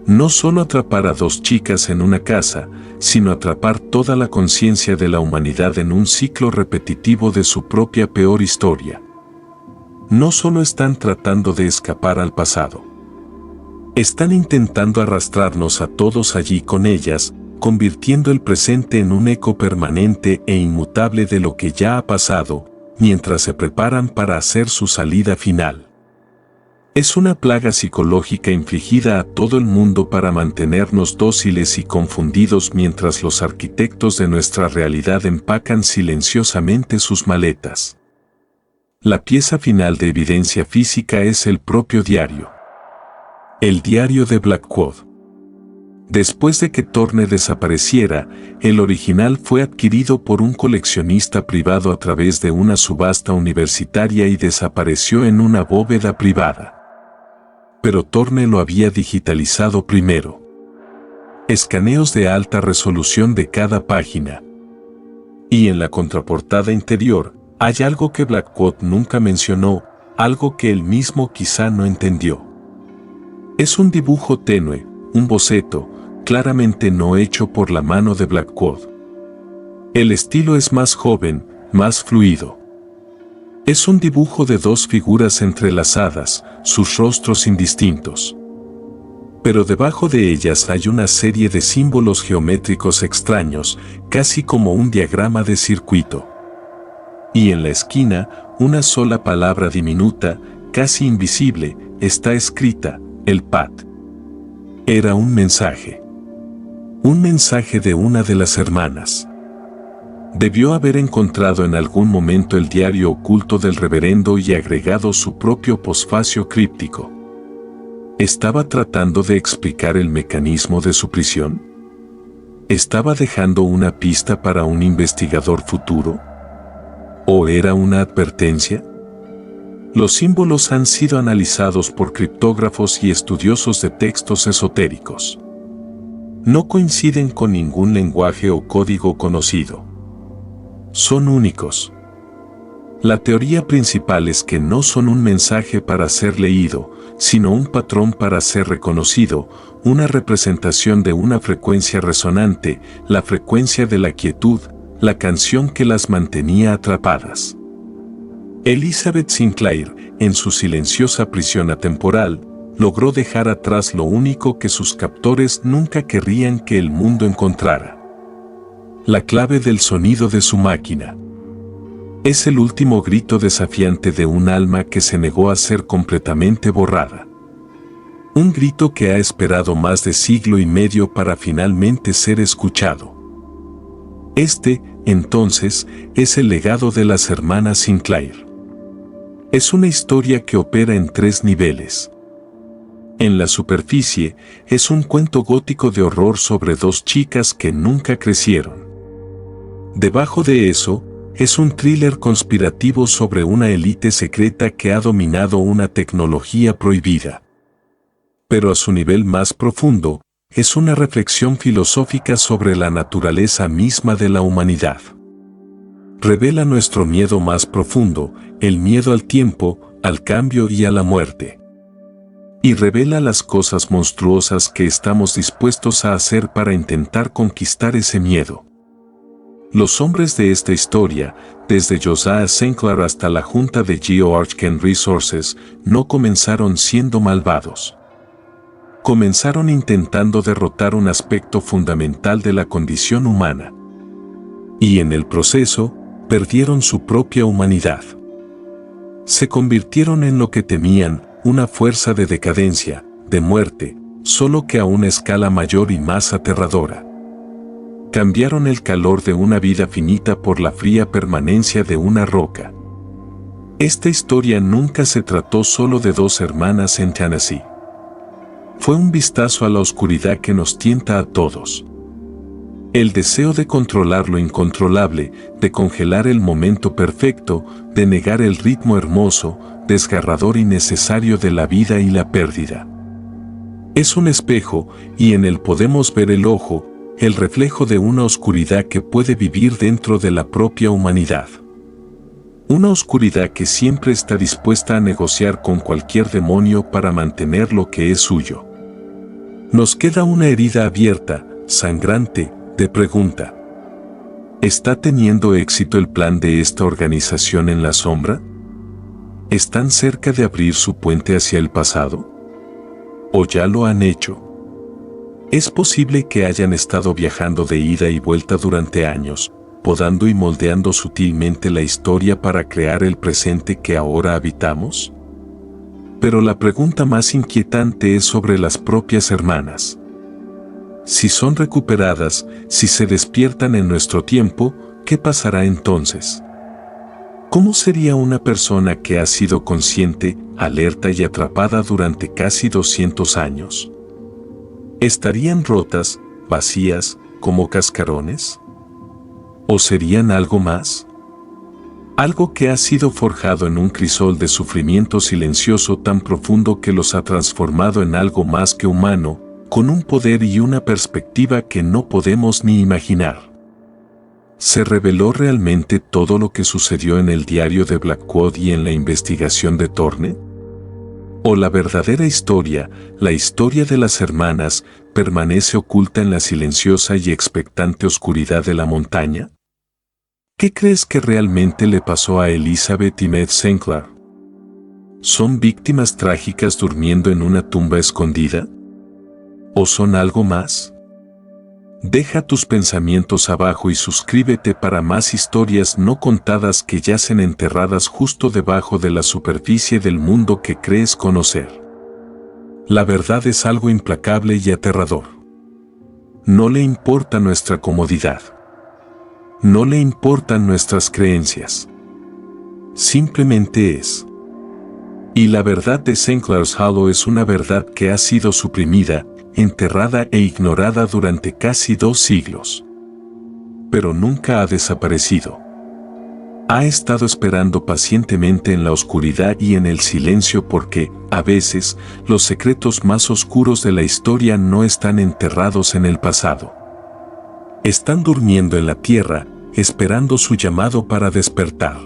No solo atrapar a dos chicas en una casa, sino atrapar toda la conciencia de la humanidad en un ciclo repetitivo de su propia peor historia. no solo están tratando de escapar al pasado. Están intentando arrastrarnos a todos allí con ellas, convirtiendo el presente en un eco permanente e inmutable de lo que ya ha pasado, mientras se preparan para hacer su salida final. Es una plaga psicológica infligida a todo el mundo para mantenernos dóciles y confundidos mientras los arquitectos de nuestra realidad empacan silenciosamente sus maletas. La pieza final de evidencia física es el propio diario. El diario de Blackwood. Después de que Thorne desapareciera, el original fue adquirido por un coleccionista privado a través de una subasta universitaria y desapareció en una bóveda privada. Pero Thorne lo había digitalizado primero. Escaneos de alta resolución de cada página. Y en la contraportada interior, hay algo que Blackwood nunca mencionó, algo que él mismo quizá no entendió. Es un dibujo tenue, un boceto, claramente no hecho por la mano de Blackwood. El estilo es más joven, más fluido. Es un dibujo de dos figuras entrelazadas, sus rostros indistintos. Pero debajo de ellas hay una serie de símbolos geométricos extraños, casi como un diagrama de circuito. Y en la esquina, una sola palabra diminuta, casi invisible, está escrita: el Pat. Era un mensaje. Un mensaje de una de las hermanas. Debió haber encontrado en algún momento el diario oculto del reverendo y agregado su propio posfacio críptico. ¿Estaba tratando de explicar el mecanismo de su prisión? ¿Estaba dejando una pista para un investigador futuro? ¿O era una advertencia? Los símbolos han sido analizados por criptógrafos y estudiosos de textos esotéricos. No coinciden con ningún lenguaje o código conocido. Son únicos. La teoría principal es que no son un mensaje para ser leído, sino un patrón para ser reconocido, una representación de una frecuencia resonante, la frecuencia de la quietud, la canción que las mantenía atrapadas. Elizabeth Sinclair, en su silenciosa prisión atemporal, logró dejar atrás lo único que sus captores nunca querrían que el mundo encontrara. La clave del sonido de su máquina. Es el último grito desafiante de un alma que se negó a ser completamente borrada. Un grito que ha esperado más de siglo y medio para finalmente ser escuchado. Este, entonces, es el legado de las hermanas Sinclair. Es una historia que opera en tres niveles. En la superficie, es un cuento gótico de horror sobre dos chicas que nunca crecieron. Debajo de eso, es un thriller conspirativo sobre una élite secreta que ha dominado una tecnología prohibida. Pero a su nivel más profundo, es una reflexión filosófica sobre la naturaleza misma de la humanidad. Revela nuestro miedo más profundo, el miedo al tiempo, al cambio y a la muerte. Y revela las cosas monstruosas que estamos dispuestos a hacer para intentar conquistar ese miedo. Los hombres de esta historia, desde Josiah Sinclair hasta la junta de GeoArchgen Resources, no comenzaron siendo malvados. Comenzaron intentando derrotar un aspecto fundamental de la condición humana. Y en el proceso, perdieron su propia humanidad. Se convirtieron en lo que temían, una fuerza de decadencia, de muerte, solo que a una escala mayor y más aterradora. Cambiaron el calor de una vida finita por la fría permanencia de una roca. Esta historia nunca se trató solo de dos hermanas en Tennessee. Fue un vistazo a la oscuridad que nos tienta a todos. El deseo de controlar lo incontrolable, de congelar el momento perfecto, de negar el ritmo hermoso, desgarrador y necesario de la vida y la pérdida. Es un espejo, y en él podemos ver el ojo, el reflejo de una oscuridad que puede vivir dentro de la propia humanidad. Una oscuridad que siempre está dispuesta a negociar con cualquier demonio para mantener lo que es suyo. Nos queda una herida abierta, sangrante, de pregunta. ¿Está teniendo éxito el plan de esta organización en la sombra? ¿Están cerca de abrir su puente hacia el pasado? ¿O ya lo han hecho? Es posible que hayan estado viajando de ida y vuelta durante años, podando y moldeando sutilmente la historia para crear el presente que ahora habitamos. Pero la pregunta más inquietante es sobre las propias hermanas. Si son recuperadas, si se despiertan en nuestro tiempo, ¿qué pasará entonces? ¿Cómo sería una persona que ha sido consciente, alerta y atrapada durante casi 200 años? ¿Estarían rotas, vacías, como cascarones? ¿O serían algo más? Algo que ha sido forjado en un crisol de sufrimiento silencioso tan profundo que los ha transformado en algo más que humano, con un poder y una perspectiva que no podemos ni imaginar. ¿Se reveló realmente todo lo que sucedió en el diario de Blackwood y en la investigación de Thorne? ¿O la verdadera historia, la historia de las hermanas, permanece oculta en la silenciosa y expectante oscuridad de la montaña? ¿Qué crees que realmente le pasó a Elizabeth y Ned Sinclair? ¿Son víctimas trágicas durmiendo en una tumba escondida? ¿O son algo más? Deja tus pensamientos abajo y suscríbete para más historias no contadas que yacen enterradas justo debajo de la superficie del mundo que crees conocer. La verdad es algo implacable y aterrador. No le importa nuestra comodidad. No le importan nuestras creencias. Simplemente es. Y la verdad de Sinclair's Hollow es una verdad que ha sido suprimida, enterrada e ignorada durante casi 2 siglos. Pero nunca ha desaparecido. Ha estado esperando pacientemente en la oscuridad y en el silencio porque, a veces, los secretos más oscuros de la historia no están enterrados en el pasado. Están durmiendo en la tierra, esperando su llamado para despertar.